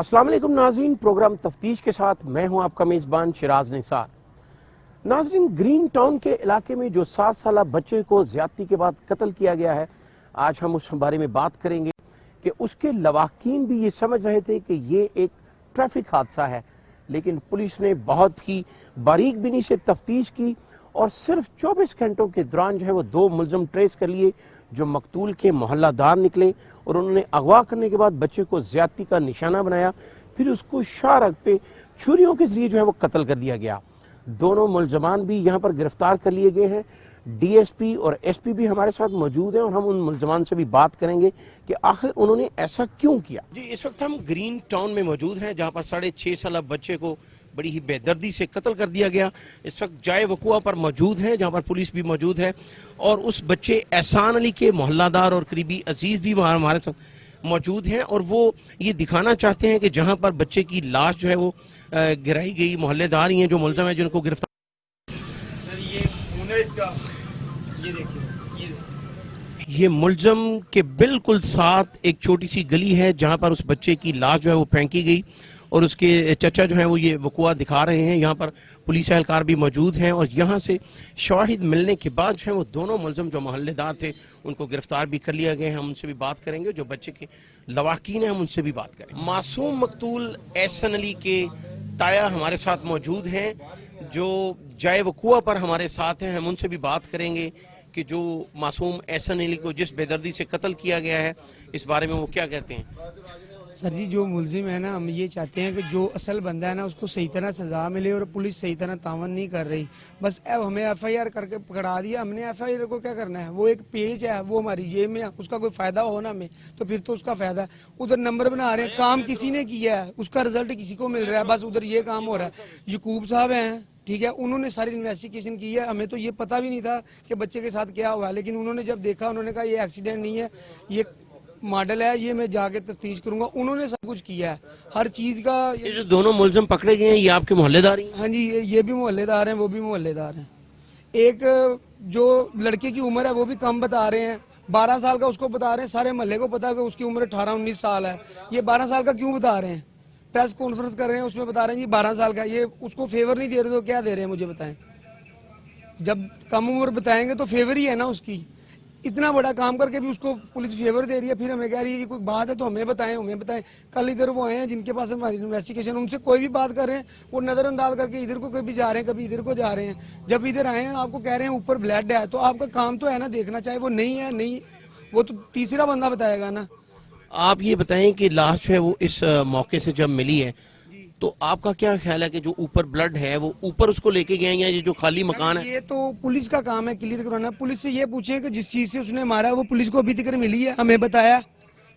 अस्सलाम वालेकुम नाज़रीन, प्रोग्राम तफ्तीश के साथ मैं हूं आपका मेज़बान शिराज निसार। नाज़रीन, ग्रीन टाउन के इलाके में जो 7 साला बच्चे को ज़्यादती के बाद कत्ल किया गया है, आज हम उस बारे में बात करेंगे कि उसके लवाकीन भी ये समझ रहे थे कि ये एक ट्रैफिक हादसा है, लेकिन पुलिस ने बहुत ही बारीक बीनी से तफ्तीश की और सिर्फ 24 घंटों के दौरान जो है वो 2 मुलज़म ट्रेस कर लिए जो मकतूल के मोहल्लादार निकले और उन्होंने अगवा करने के बाद बच्चे को ज़्यादती का निशाना बनाया, फिर उसको शाहरग पे छुरियों के जरिए जो है वो कत्ल कर दिया गया। दोनों मुलजमान भी यहाँ पर गिरफ्तार कर लिए गए हैं। डीएसपी और एसपी भी हमारे साथ मौजूद हैं और हम उन मुलजमान से भी बात करेंगे कि आखिर उन्होंने ऐसा क्यों किया। जी, इस वक्त हम ग्रीन टाउन में मौजूद हैं जहाँ पर 6.5 साला बच्चे को बड़ी ही बेदर्दी से कत्ल कर दिया गया। इस वक्त जाए वकुआ पर मौजूद है जहाँ पर पुलिस भी मौजूद है और उस बच्चे एहसान अली के मोहल्लादार और करीबी अजीज भी हमारे साथ मौजूद हैं और वो ये दिखाना चाहते हैं कि जहाँ पर बच्चे की लाश जो है वो गिराई गई, मोहल्लेदार ही हैं जो मुलज़म हैं जिनको गिरफ्तार। सर ये खून है इसका, ये देखिए, ये मुलज़म के बिल्कुल साथ एक छोटी सी गली है जहाँ पर उस बच्चे की लाश जो है वो फेंकी गई और उसके चचा जो है वो ये वकुआ दिखा रहे हैं। यहाँ पर पुलिस एहलकार भी मौजूद हैं और यहाँ से शवाहिद मिलने के बाद जो है वो दोनों मुलज़म जो मोहल्लेदार थे उनको गिरफ्तार भी कर लिया गया है। हम उनसे भी बात करेंगे, जो बच्चे के लवाकीन हैं हम उनसे भी बात करेंगे। मासूम मकतूल एहसन अली के ताया हमारे साथ मौजूद हैं जो जाए वकुआ पर हमारे साथ हैं। हम उनसे भी बात करेंगे कि जो मासूम एहसन अली को जिस बेदर्दी से कत्ल किया गया है इस बारे में वो क्या कहते हैं। सर जी, जो मुलजिम है ना, हम ये चाहते हैं कि जो असल बंदा है ना उसको सही तरह सजा मिले और पुलिस सही तरह तावन नहीं कर रही। बस अब हमें एफआईआर करके पकड़ा दिया, हमने एफआईआर को क्या करना है, वो एक पेज है, वो हमारी जेब में है, उसका कोई फायदा हो ना हमें तो फिर तो उसका फायदा है। उधर नंबर बना रहे हैं, काम किसी ने किया है, उसका रिजल्ट किसी को मिल रहा है, बस उधर ये काम हो रहा है। यकूब साहब हैं, ठीक है, उन्होंने सारी इन्वेस्टिगेशन की है, हमें तो ये पता भी नहीं था कि बच्चे के साथ क्या हुआ है, लेकिन उन्होंने जब देखा उन्होंने कहा ये एक्सीडेंट नहीं है, ये मॉडल है, ये मैं जाके तफ्तीश करूंगा। उन्होंने सब कुछ किया है, हर चीज का। ये जो दोनों मुलज़म पकड़े गए हैं ये आपके मोहल्लेदार ही हैं? हाँ जी, ये भी मोहल्लेदार हैं, वो भी मोहल्लेदार हैं। एक जो लड़के की उम्र है वो भी कम बता रहे हैं, 12 साल का उसको बता रहे हैं। सारे मोहल्ले को पता है कि उसकी उम्र 18-19 साल है, ये 12 साल का क्यों बता रहे हैं। प्रेस कॉन्फ्रेंस कर रहे हैं, उसमें बता रहे हैं जी 12 साल का। ये उसको फेवर नहीं दे रहे तो क्या दे रहे हैं मुझे बताएं। जब कम उम्र बताएंगे तो फेवर ही है ना उसकी। इतना बड़ा काम करके भी उसको पुलिस फेवर दे रही है, फिर हमें कह रही है कोई बात है तो हमें बताएं, हमें बताएं। कल इधर वो आए हैं जिनके पास हमारी इन्वेस्टिगेशन, उनसे कोई भी बात कर रहे हैं वो नजरअंदाज करके इधर को कभी जा रहे हैं कभी इधर को जा रहे हैं। जब इधर आए हैं आपको कह रहे हैं ऊपर ब्लड है, तो आपका काम तो है ना देखना, चाहे वो नहीं है नहीं, वो तो तीसरा बंदा बताएगा ना। आप ये बताएं कि लाश जो है वो इस मौके से जब मिली है तो आपका क्या ख्याल है कि जो ऊपर ब्लड है वो ऊपर उसको लेके गए या ये जो खाली मकान है। ये तो पुलिस का काम है क्लियर करवाना। पुलिस से ये पूछे कि जिस चीज से उसने मारा वो पुलिस को अभी तक मिली है, हमें बताया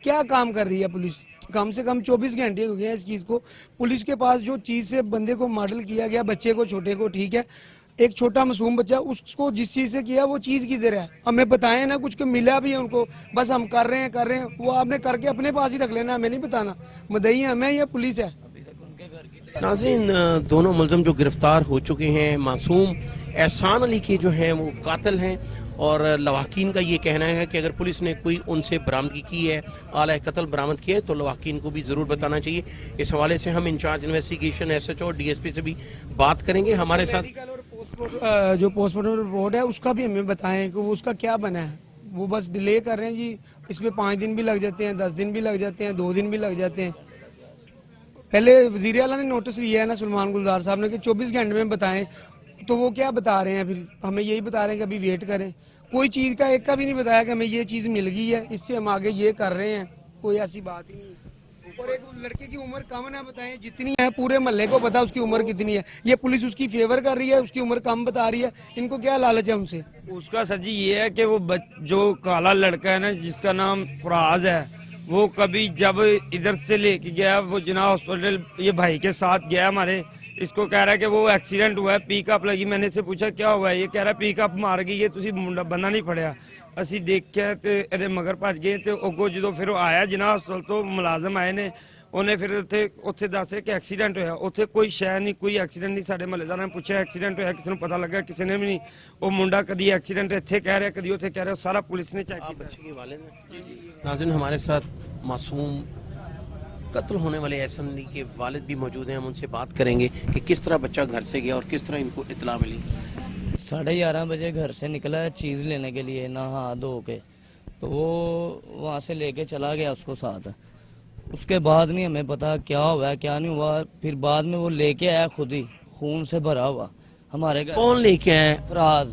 क्या काम कर रही है पुलिस। कम से कम 24 घंटे हो गए हैं इस चीज को। पुलिस के पास जो चीज से बंदे को मॉडल किया गया, बच्चे को, छोटे को, ठीक है, एक छोटा मासूम बच्चा, उसको जिस चीज से किया वो चीज किधर है, हमें बताएं ना। कुछ मिला भी है उनको, बस हम कर रहे हैं, वो आपने करके अपने पास ही रख लेना, हमें नहीं बताना। मदई हमें या पुलिस है। नाज़रीन, दोनों मुलज़म जो गिरफ्तार हो चुके हैं मासूम एहसान अली के जो हैं वो कातिल हैं और लवाकीन का ये कहना है कि अगर पुलिस ने कोई उनसे बरामदगी की है, आला कत्ल बरामद किया है तो लवाकीन को भी ज़रूर बताना चाहिए। इस हवाले से हम इंचार्ज इन्वेस्टिगेशन एसएचओ और डीएसपी से भी बात करेंगे। हमारे साथ जो पोस्टमार्टम रिपोर्ट है उसका भी हमें बताएं कि वो उसका क्या बना है। वो बस डिले कर रहे हैं जी, इसमें 5 दिन भी लग जाते हैं, 10 दिन भी लग जाते हैं, 2 दिन भी लग जाते हैं। पहले वज़ीर आला ने नोटिस लिया है ना सुलेमान गुलजार साहब ने कि 24 घंटे में बताएं, तो वो क्या बता रहे हैं, फिर हमें यही बता रहे हैं कि अभी वेट करें। कोई चीज़ का एक का भी नहीं बताया कि हमें ये चीज़ मिल गई है, इससे हम आगे ये कर रहे हैं, कोई ऐसी बात ही नहीं। और एक लड़के की उम्र कम ना बताएं, जितनी है पूरे मोहल्ले को पता उसकी उम्र कितनी है। ये पुलिस उसकी फेवर कर रही है, उसकी उम्र कम बता रही है, इनको क्या लालच है हमसे। उसका सर जी ये है कि वो जो काला लड़का है ना जिसका नाम फराज है, वो कभी जब इधर से लेके गया वो जना हॉस्पिटल, ये भाई के साथ गया हमारे, इसको कह रहा है कि वो एक्सीडेंट हुआ है, पिकअप लगी। मैंने इससे पूछा क्या हुआ है, ये कह रहा है पिकअप मार गई है, तुसी मुंडा बंदा नहीं फड़िया। ਅਸੀਂ ਦੇਖਿਆ ਤੇ ਇਹਦੇ ਮਗਰ ਭੱਜ ਗਏ ਤੇ ਅੱਗੋਂ ਜਦੋਂ ਫਿਰ ਉਹ ਆਇਆ ਜਿਨਾ ਹਸਪਤਾਲ ਤੋਂ ਮੁਲਾਜ਼ਮ ਆਏ ਨੇ, ਉਹਨੇ ਫਿਰ ਉੱਥੇ ਦੱਸਿਆ ਕਿ ਐਕਸੀਡੈਂਟ ਹੋਇਆ। ਉੱਥੇ ਕੋਈ ਸ਼ੈ ਨਹੀਂ, ਕੋਈ ਐਕਸੀਡੈਂਟ ਨਹੀਂ। ਸਾਡੇ ਮਹੱਲੇਦਾਰਾਂ ਨੇ ਪੁੱਛਿਆ ਐਕਸੀਡੈਂਟ ਹੋਇਆ, ਕਿਸੇ ਨੂੰ ਪਤਾ ਲੱਗਾ, ਕਿਸੇ ਨੇ ਵੀ ਨਹੀਂ। ਉਹ ਮੁੰਡਾ ਕਦੀ ਐਕਸੀਡੈਂਟ ਇੱਥੇ ਕਹਿ ਰਿਹਾ, ਕਦੀ ਉੱਥੇ ਕਹਿ ਰਿਹਾ, ਸਾਰਾ ਪੁਲਿਸ ਨੇ ਚੈੱਕ ਕੀਤਾ। नाज़रीन, हमारे साथ मासूम कत्ल होने वाले एहसन अली के वालिद भी मौजूद हैं, हम उनसे बात करेंगे कि किस तरह बच्चा घर से गया और किस तरह इनको इत्तला मिली। 11:30 बजे घर से निकला है चीज़ लेने के लिए नहा धो के, तो वो वहाँ से लेके चला गया उसको साथ। उसके बाद नहीं हमें पता क्या हुआ है क्या नहीं हुआ, फिर बाद में वो लेके आया खुद ही खून से भरा हुआ हमारे घर। कौन लेके आया? फराज।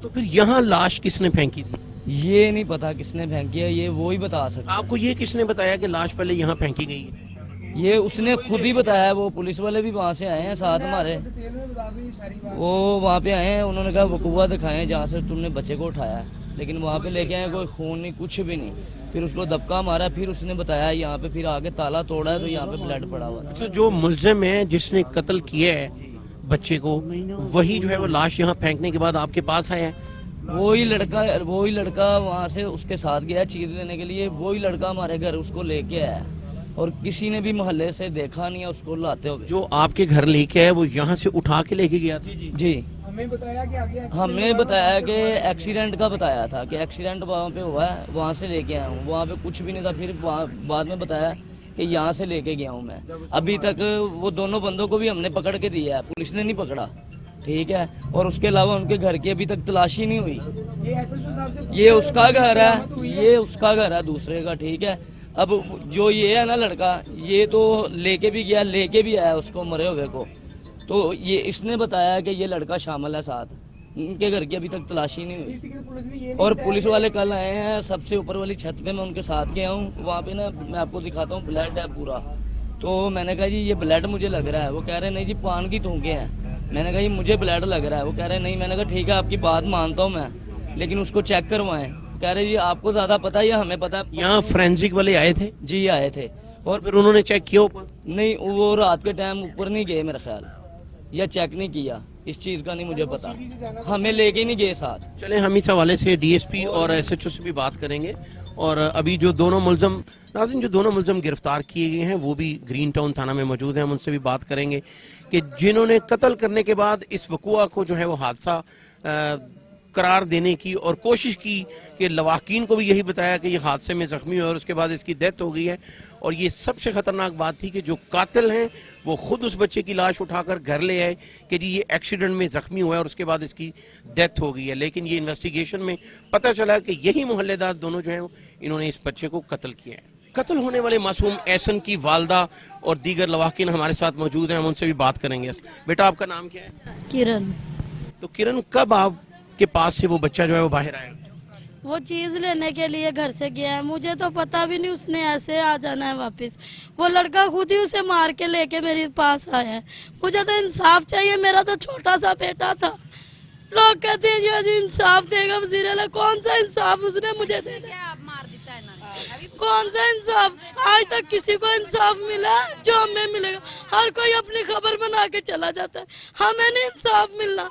तो फिर यहाँ लाश किसने फेंकी थी? ये नहीं पता किसने फेंकी है, ये वो ही बता सकता। आपको ये किसने बताया कि लाश पहले यहाँ फेंकी गई है? ये उसने खुद ही बताया, वो पुलिस वाले भी वहाँ से आए हैं साथ हमारे, वो वहाँ पे आए हैं, उन्होंने कहा वकूआ दिखाएं जहाँ से तुमने बच्चे को उठाया है, लेकिन वहाँ पे लेके आए कोई खून नहीं कुछ भी नहीं। फिर उसको दबका मारा, फिर उसने बताया यहाँ पे, फिर आगे ताला तोड़ा है तो यहाँ पे ब्लड पड़ा हुआ था। अच्छा, जो मुल्जिम है जिसने कत्ल किया है बच्चे को, वही जो है वो लाश यहाँ फेंकने के बाद आपके पास आया है? वही लड़का वहाँ से उसके साथ गया चीज लेने के लिए, वही लड़का हमारे घर उसको लेके आया और किसी ने भी मोहल्ले से देखा नहीं है उसको लाते हुए। जो आपके घर लेके आया वो यहाँ से उठा के लेके गया था? जी हमें बताया कि आगे हमने बताया कि एक्सीडेंट का बताया था कि एक्सीडेंट वहाँ पे हुआ है, वहाँ से लेके आया हूँ, वहाँ पे कुछ भी नहीं था। फिर बाद में बताया कि यहाँ से लेके गया हूँ मैं। अभी तक वो दोनों बंदों को भी हमने पकड़ के दिया है, पुलिस ने नहीं पकड़ा, ठीक है। और उसके अलावा उनके घर की अभी तक तलाशी नहीं हुई। ये उसका घर है, ये उसका घर है दूसरे का, ठीक है। अब जो ये है ना लड़का, ये तो लेके भी गया, लेके भी आया उसको मरे हुए को, तो ये इसने बताया कि ये लड़का शामिल है साथ। उनके घर की अभी तक तलाशी नहीं हुई। और पुलिस वाले कल आए हैं, सबसे ऊपर वाली छत पे मैं उनके साथ गया हूँ, वहाँ पे ना मैं आपको दिखाता हूँ ब्लड है पूरा। तो मैंने कहा जी ये ब्लड मुझे लग रहा है, वो कह रहे नहीं जी पान की थूके हैं। मैंने कहा जी मुझे ब्लड लग रहा है, वो कह रहे नहीं। मैंने कहा ठीक है आपकी बात मानता हूँ मैं, लेकिन उसको चेक करवाएं। कह रहे जी आपको ज्यादा पता है या हमें पता है? यहाँ फोरेंसिक वाले आए थे? जी आए थे। और फिर उन्होंने चेक किया ऊपर? नहीं, वो रात के टाइम ऊपर नहीं गए मेरा ख्याल, या चेक नहीं किया, इस चीज का नहीं मुझे पता, हमें लेके नहीं गए साथ। चले हम इस हवाले से डीएसपी और एसएचओ से भी बात करेंगे। और अभी जो दोनों मुल्ज़िम नाज़रीन, जो दोनों मुल्ज़िम गिरफ्तार किए गए हैं वो भी ग्रीन टाउन थाना में मौजूद हैं, हम उनसे भी बात करेंगे कि जिन्होंने कत्ल करने के बाद इस वक़ुआ को जो है वो हादसा करार देने की और कोशिश की कि लवाकिन को भी यही बताया कि ये हादसे में ज़ख्मी हुआ और उसके बाद इसकी डेथ हो गई है। और ये सबसे ख़तरनाक बात थी कि जो कातिल हैं वो खुद उस बच्चे की लाश उठाकर घर ले आए कि जी ये एक्सीडेंट में ज़ख्मी हुआ है और उसके बाद इसकी डेथ हो गई है। लेकिन ये इन्वेस्टिगेशन में पता चला कि यही मोहल्लेदार दोनों जो हैं इन्होंने इस बच्चे को कत्ल किया है। कत्ल होने वाले मासूम एहसन की वालदा और दीगर लवाकिन हमारे साथ मौजूद हैं, हम उनसे भी बात करेंगे। बेटा आपका नाम क्या है? किरण। तो किरण, कब आपके पास से वो बच्चा जो है वो बाहर आया? वो चीज लेने के लिए घर से गया है, मुझे तो पता भी नहीं उसने ऐसे आ जाना है वापस। वो लड़का खुद ही उसे मार के लेके मेरे पास आया है। मुझे तो इंसाफ चाहिए, मेरा तो छोटा सा बेटा था। लोग कहते हैं ये इंसाफ देगा वज़ीर आला, कौन सा इंसाफ उसने मुझे देना? कौन सा इंसाफ? आज तक किसी को इंसाफ मिला जो हमें मिलेगा? हर कोई अपनी खबर बना के चला जाता है, हमें नहीं इंसाफ मिलना।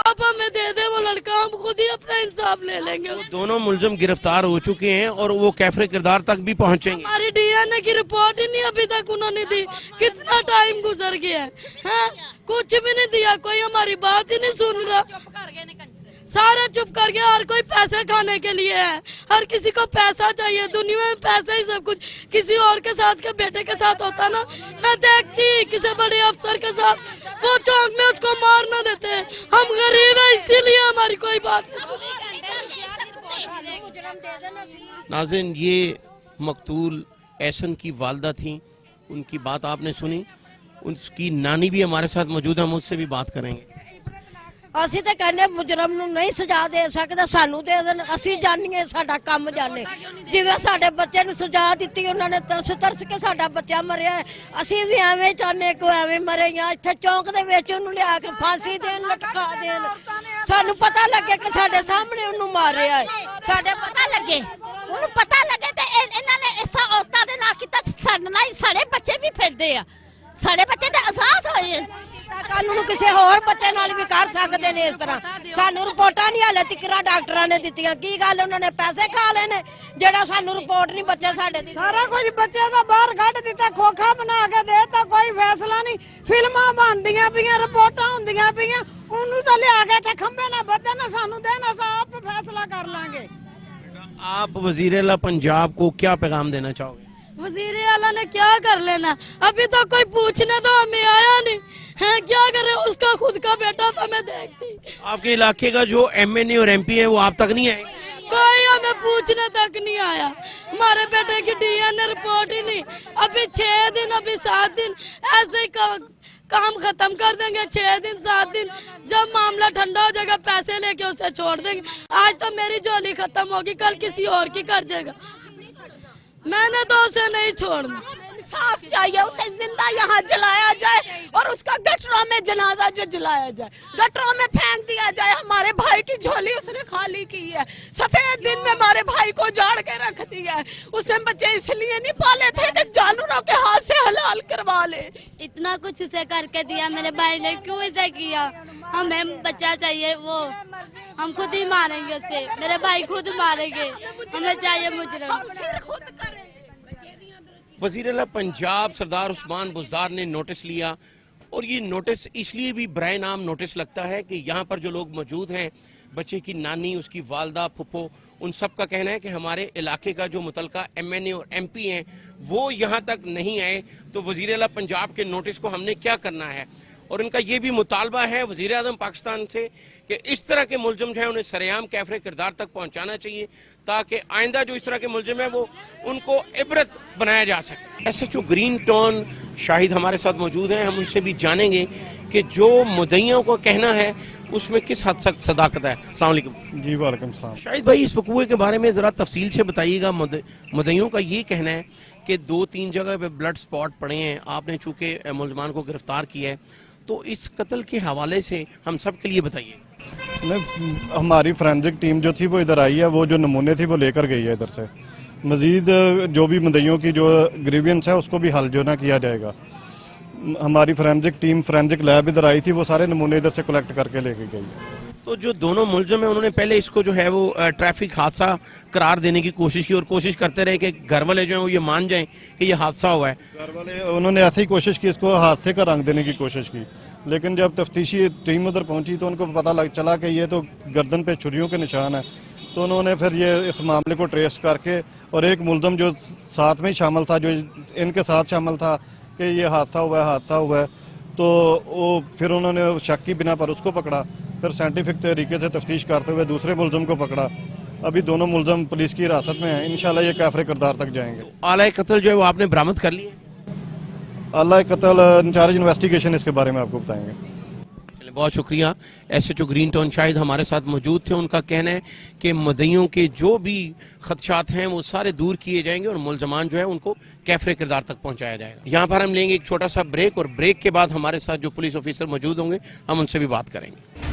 आप हमें दे दे वो लड़का, हम खुद ही अपना इंसाफ ले लेंगे। दोनों मुल्जिम गिरफ्तार हो चुके हैं और वो कैफरे किरदार तक भी पहुंचेंगे। हमारी डीएनए की रिपोर्ट ही नहीं अभी तक उन्होंने दी। कितना टाइम गुजर गया है, कुछ भी नहीं दिया, कोई हमारी बात ही नहीं सुन रहा। सारा चुप कर गया, हर कोई पैसे खाने के लिए है, हर किसी को पैसा चाहिए। दुनिया में पैसा ही सब कुछ। किसी और के साथ के बेटे के साथ होता ना, मैं देखती किसी बड़े अफसर के साथ, वो चौक में उसको मार ना देते। हम गरीब है इसीलिए हमारी कोई बात नहीं। नाज़रीन, ये मकतूल एहसन की वालदा थी, उनकी बात आपने सुनी। उसकी नानी भी हमारे साथ मौजूद है, हम उससे भी बात करेंगे। ਅਸੀਂ ਤਾਂ ਕਹਿੰਦੇ ਮੁਜਰਮ ਨੂੰ ਨਹੀਂ ਸਜ਼ਾ ਦੇ ਸਕਦਾ, ਸਾਨੂੰ ਦੇ ਦੇਣ, ਅਸੀਂ ਜਾਣੀਏ ਸਾਡਾ ਕੰਮ ਜਾਣੇ। ਜਿਵੇਂ ਸਾਡੇ ਬੱਚੇ ਨੂੰ ਸਜ਼ਾ ਦਿੱਤੀ ਉਹਨਾਂ ਨੇ, ਤਰਸ ਕੇ ਸਾਡਾ ਬੱਚਾ ਮਰਿਆ, ਅਸੀਂ ਵੀ ਐਵੇਂ ਚਾਹੁੰਦੇ ਕਿ ਐਵੇਂ ਮਰੇ। ਜਾਂ ਇੱਥੇ ਚੌਂਕ ਦੇ ਵਿੱਚ ਉਹਨੂੰ ਲਿਆ ਕੇ ਫਾਂਸੀ ਦੇਣ, ਲਟਕਾ ਦੇਣ, ਸਾਨੂੰ ਪਤਾ ਲੱਗੇ ਕਿ ਸਾਡੇ ਸਾਹਮਣੇ ਉਹਨੂੰ ਮਾਰਿਆ ਹੈ। ਸਾਡੇ ਪਤਾ ਲੱਗੇ, ਉਹਨੂੰ ਪਤਾ ਲੱਗੇ ਤੇ ਇਹਨਾਂ ਨੇ ਇਸ ਔਰਤਾਂ ਦੇ ਨਾਲ ਕੀਤਾ। ਸਾਡੇ ਨਾਲ ਸਾਡੇ ਬੱਚੇ ਵੀ ਫਿਰਦੇ ਆ, ਸਾਡੇ ਬੱਚੇ ਤੇ ਆਜ਼ਾਦ ਹੋਏ। ਕੱਲ ਨੂੰ ਕਿਸੇ ਹੋਰ ਬੱਚੇ ਨਾਲ ਵੀ ਕਰ ਸਕਦੇ ਨੇ ਇਸ ਤਰ੍ਹਾਂ। ਸਾਨੂੰ ਰਿਪੋਰਟਾਂ ਨਹੀਂ ਹਾਲੇ ਤੱਕ ਡਾਕਟਰਾਂ ਨੇ ਦਿੱਤੀਆਂ। ਕੀ ਗੱਲ ਉਹਨਾਂ ਨੇ ਪੈਸੇ ਖਾ ਲਏ ਨੇ ਜਿਹੜਾ ਸਾਨੂੰ ਰਿਪੋਰਟ ਨਹੀਂ ਬੱਚੇ ਸਾਡੇ ਦੀ? ਸਾਰਾ ਕੁਝ ਬੱਚੇ ਦਾ ਬਾਹਰ ਕੱਢ ਦਿੱਤਾ, ਖੋਖਾ ਬਣਾ ਕੇ ਦੇਤਾ, ਕੋਈ ਫੈਸਲਾ ਨਹੀਂ। ਫਿਲਮਾਂ ਬਣਦੀਆਂ ਪਈਆਂ, ਰਿਪੋਰਟਾਂ ਹੁੰਦੀਆਂ ਪਈਆਂ, ਉਹਨੂੰ ਤਾਂ ਲਿਆ ਕੇ ਤੇ ਖੰਭੇ ਨਾਲ ਬੱਧੇ ਨਾ ਸਾਨੂੰ ਦੇਣ, ਅਸੀਂ ਆਪ फैसला कर लेंगे। आप वज़ीर आला पंजाब को क्या पैगाम देना चाहोगे? वजीर आला ने क्या कर लेना, अभी तो कोई पूछने तो हमें आया नहीं है, क्या करे, उसका खुद का बेटा तो मैं देखती। आपके इलाके का जो MNA और MP है वो आप तक नहीं आए? कोई हमें पूछने तक नहीं आया, हमारे बेटे की DNA रिपोर्ट ही नहीं। अभी 6 दिन, अभी 7 दिन ऐसे ही काम खत्म कर देंगे। 6 दिन 7 दिन, जब मामला ठंडा हो जाएगा पैसे लेके उसे छोड़ देंगे। आज तो मेरी झोली खत्म होगी, कल किसी और की कर जाएगा, मैंने तो उसे नहीं छोड़ना। इंसाफ चाहिए, उसे जिंदा यहाँ जलाया जाए और उसका गटरों में जनाजा जो जलाया जाए, गटरों में फेंक दिया जाए। हमारे भाई की झोली उसने खाली की है, सफेद दिन में हमारे भाई को जाड़ के रख दिया है। उसने बच्चे इसलिए नहीं पाले थे कि जानवरों के हाथ से हलाल करवा ले। इतना कुछ उसे करके दिया मेरे भाई ने, क्यों ऐसा किया? हमें बच्चा चाहिए, वो हम खुद ही मारेंगे उसे, मेरे भाई खुद मारेंगे, हमें चाहिए मुजरिम। वज़ीर आला पंजाब सरदार उस्मान बुज़दार ने नोटिस लिया, और ये नोटिस इसलिए भी बराए नाम नोटिस लगता है कि यहाँ पर जो लोग मौजूद हैं, बच्चे की नानी, उसकी वालदा, फुप्पो, उन सब का कहना है कि हमारे इलाके का जो मुतलका MNA और MP हैं वो यहाँ तक नहीं आए, तो वज़ीर आला पंजाब के नोटिस को हमने क्या करना है। और इनका ये भी मुतालबा है वज़ीर आज़म पाकिस्तान से कि इस तरह के मुलजिम जो है उन्हें सरेआम कैफरे किरदार तक पहुँचाना चाहिए, ताकि आइंदा जो इस तरह के मुलजिम है वो उनको इबरत बनाया जा सके। SHO ग्रीन टाउन शाहिद हमारे साथ मौजूद हैं, हम उनसे भी जानेंगे कि जो मुद्दइयों को कहना है उसमें किस हद तक सदाकत है। अस्सलाम वालेकुम। जी वालेकुम सलाम। शाहिद भाई, इस वकूए के बारे में ज़रा तफसील से बताइएगा। मुद्दइयों का ये कहना है कि 2-3 जगह पे ब्लड स्पॉट पड़े हैं, आपने चूँकि मुलजमान को गिरफ्तार किया है, तो इस कत्ल के हवाले से हम सब के लिए बताइए। नहीं, हमारी फोरेंसिक टीम जो थी वो इधर आई है, वो जो नमूने थी वो लेकर गई है इधर से। मज़ीद जो भी मुद्दइयों की जो ग्रीवियंस है उसको भी हल जो ना किया जाएगा। हमारी फोरेंसिक टीम, फोरेंसिक लैब इधर आई थी, वो सारे नमूने इधर से कलेक्ट करके लेके गई है। तो जो दोनों मुलजिम हैं उन्होंने पहले इसको जो है वो ट्रैफिक हादसा करार देने की कोशिश की, और कोशिश करते रहे कि घर वाले जो हैं वो ये मान जाएं कि ये हादसा हुआ है। घर वाले उन्होंने ऐसी कोशिश की, इसको हादसे का रंग देने की कोशिश की, लेकिन जब तफ्तीशी टीम उधर पहुंची तो उनको पता चला कि ये तो गर्दन पे छुरियों के निशान है। तो उन्होंने फिर ये इस मामले को ट्रेस करके, और एक मुलजिम जो साथ में शामिल था, जो इनके साथ शामिल था कि ये हादसा हुआ है, तो वो फिर उन्होंने शक की बिना पर उसको पकड़ा, फिर साइंटिफिक तरीके से तफ्तीश करते हुए दूसरे मुलजिम को पकड़ा। अभी दोनों मुलजिम पुलिस की हिरासत में हैं, इंशाल्लाह ये कैफरे किरदार तक जाएंगे। आला कत्ल जो है वो आपने बरामद कर लिया? आला कत्ल इंचार्ज इन्वेस्टिगेशन इसके बारे में आपको बताएंगे। चलिए, बहुत शुक्रिया। SHO ग्रीन टाउन शाहिद हमारे साथ मौजूद थे, उनका कहना है कि मुद्दइयों के जो भी खदशात हैं वो सारे दूर किए जाएंगे और मुलजमान जो है उनको कैफरे किरदार तक पहुंचाया जाएगा। यहाँ पर हम लेंगे एक छोटा सा ब्रेक, और ब्रेक के बाद हमारे साथ जो पुलिस ऑफिसर मौजूद होंगे हम उनसे भी बात करेंगे।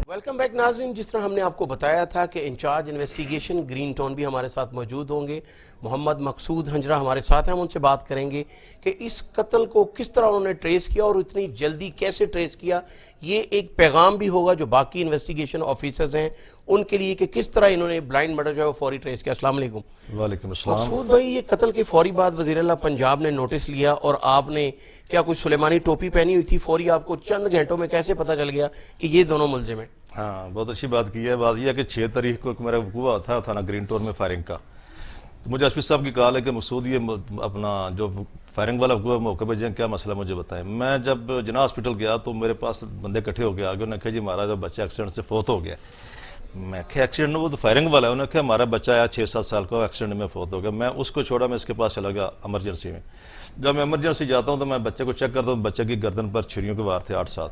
वेलकम बैक नाज़रीन। जिस तरह हमने आपको बताया था कि इंचार्ज इन्वेस्टिगेशन ग्रीन टाउन भी हमारे साथ मौजूद होंगे, मोहम्मद मकसूद हंजरा हमारे साथ हैं, हम उनसे बात करेंगे कि इस कत्ल को किस तरह उन्होंने ट्रेस किया और इतनी जल्दी कैसे ट्रेस किया। ये एक पैगाम भी होगा जो बाकी इन्वेस्टिगेशन ऑफिसर्स हैं उनके लिए कि किस तरह इन्होंने ब्लाइंड मर्डर जो है वो फौरी ट्रेस किया। अस्सलाम वालेकुम। वालेकुम अस्सलाम। मकसूद भाई, ये कत्ल के फौरी बाद वज़ीर आला पंजाब ने नोटिस लिया, और आपने क्या कुछ सुलेमानी टोपी पहनी हुई थी? फौरी आपको चंद घंटों में कैसे पता चल गया कि ये दोनों मुलजिम हैं? हाँ, बहुत अच्छी बात की है। बात यह है कि 6 तारीख को मेरा वकूआ था थाना ग्रीन टाउन में फायरिंग का, तो मुझे एसपी साहब की कॉल है कि मकसूद ये अपना जो फायरिंग वाला वकूआ मौके पर जाए, क्या मसला मुझे बताएं। मैं जब जिना हॉस्पिटल गया तो मेरे पास बंदे इकट्ठे हो गए आगे, उन्होंने कहा जी हमारा जो बच्चा एक्सीडेंट से फौत हो गया। मैं क्या एक्सीडेंट, वो तो फायरिंग वाला है। उन्होंने कहा हमारा बच्चा आया 6-7 साल का एक्सीडेंट में फौत हो गया। मैं उसको छोड़ा, मैं इसके पास चला गया एमरजेंसी में। जब मैं एमरजेंसी जाता हूँ तो मैं बच्चे को चेक करता हूँ, बच्चे की गर्दन पर छुरियों के वार थे 8-7,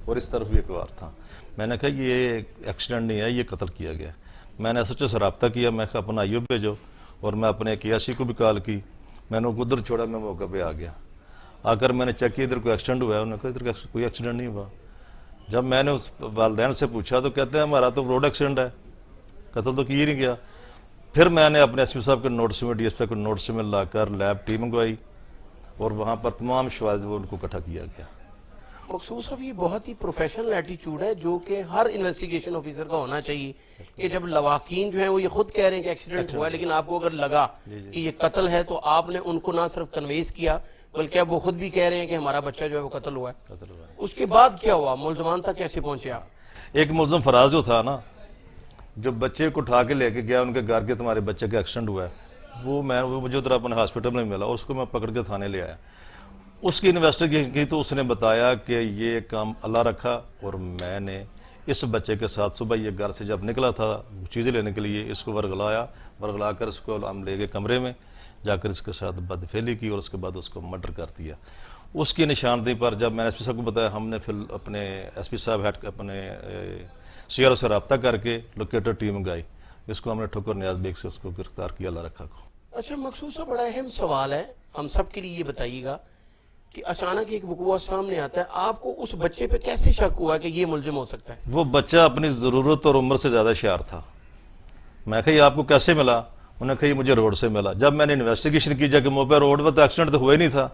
और इस तरफ भी एक वार था। मैंने कहा ये एक्सीडेंट नहीं है, ये कत्ल किया गया। मैंने SHO से रब्ता किया, मैं कहा अपना IO भेजो, और मैं अपने KSC को भी कॉल की। मैंने उधर छोड़ा, मैं मौके पे आ गया। आकर मैंने चेक किया इधर कोई एक्सीडेंट हुआ है, उन्होंने कहा इधर कोई एक्सीडेंट नहीं हुआ। जब मैंने उस वालदैन से पूछा तो कहते हैं हमारा तो रोड एक्सीडेंट है, कत्ल तो किया नहीं गया। फिर मैंने अपने SP साहब के नोट्स में, DSP के नोट्स में लाकर लैब टीम मंगवाई, और वहाँ पर तमाम शवाहिद उनको इकट्ठा किया गया, मकसूद साहब, ये बहुत ही प्रोफेशनल एटीट्यूड है जो कि हर इन्वेस्टिगेशन ऑफिसर का होना चाहिए कि जब लवाकीन जो है वो ये खुद कह रहे हैं कि एक्सीडेंट हुआ है, लेकिन आपको अगर लगा कि ये कत्ल है तो आपने उनको ना सिर्फ कन्वेंस किया बल्कि अब वो खुद भी कह रहे हैं कि हमारा बच्चा जो है वो कत्ल हुआ है। उसके बाद क्या हुआ, मुल्जमान तक कैसे पहुंचे आप? एक मुलजम फराज जो था ना, जो बच्चे को उठा के लेके गया उनके घर के, तुम्हारे बच्चे का एक्सीडेंट हुआ है, वो मुझे उधर अपने हॉस्पिटल में मिला और उसको मैं पकड़ के थाने ले आया। उसकी इन्वेस्टिगेशन की तो उसने बताया कि ये काम अल्लाह रखा और मैंने इस बच्चे के साथ सुबह ये घर से जब निकला था चीज़ें लेने के लिए, इसको वर्गला कर इसको हम ले गए कमरे में, जाकर इसके साथ बदफेली की और उसके बाद उसको मर्डर कर दिया। उसकी निशानदेही पर जब मैंने एसपी साहब को बताया, हमने फिर अपने एसपी साहब अपने सीआरओ से रब्ता करके लोकेटर टीम गई, इसको हमने ठोकर नियाज बेग से उसको गिरफ्तार किया, अल्लाह रखा को। अच्छा मकसूद साहब, बड़ा अहम सवाल है हम सब के लिए, ये बताइएगा कि अचानक एक वक़ुआ सामने आता है, आपको उस बच्चे पे कैसे शक हुआ कि ये मुलजिम हो सकता है? वो बच्चा अपनी ज़रूरत और उम्र से ज़्यादा होशियार था। मैं कही आपको कैसे मिला? उन्होंने कही मुझे रोड से मिला। जब मैंने इन्वेस्टिगेशन की जाके मुँह पर रोड पर तो एक्सीडेंट तो हुआ ही नहीं था,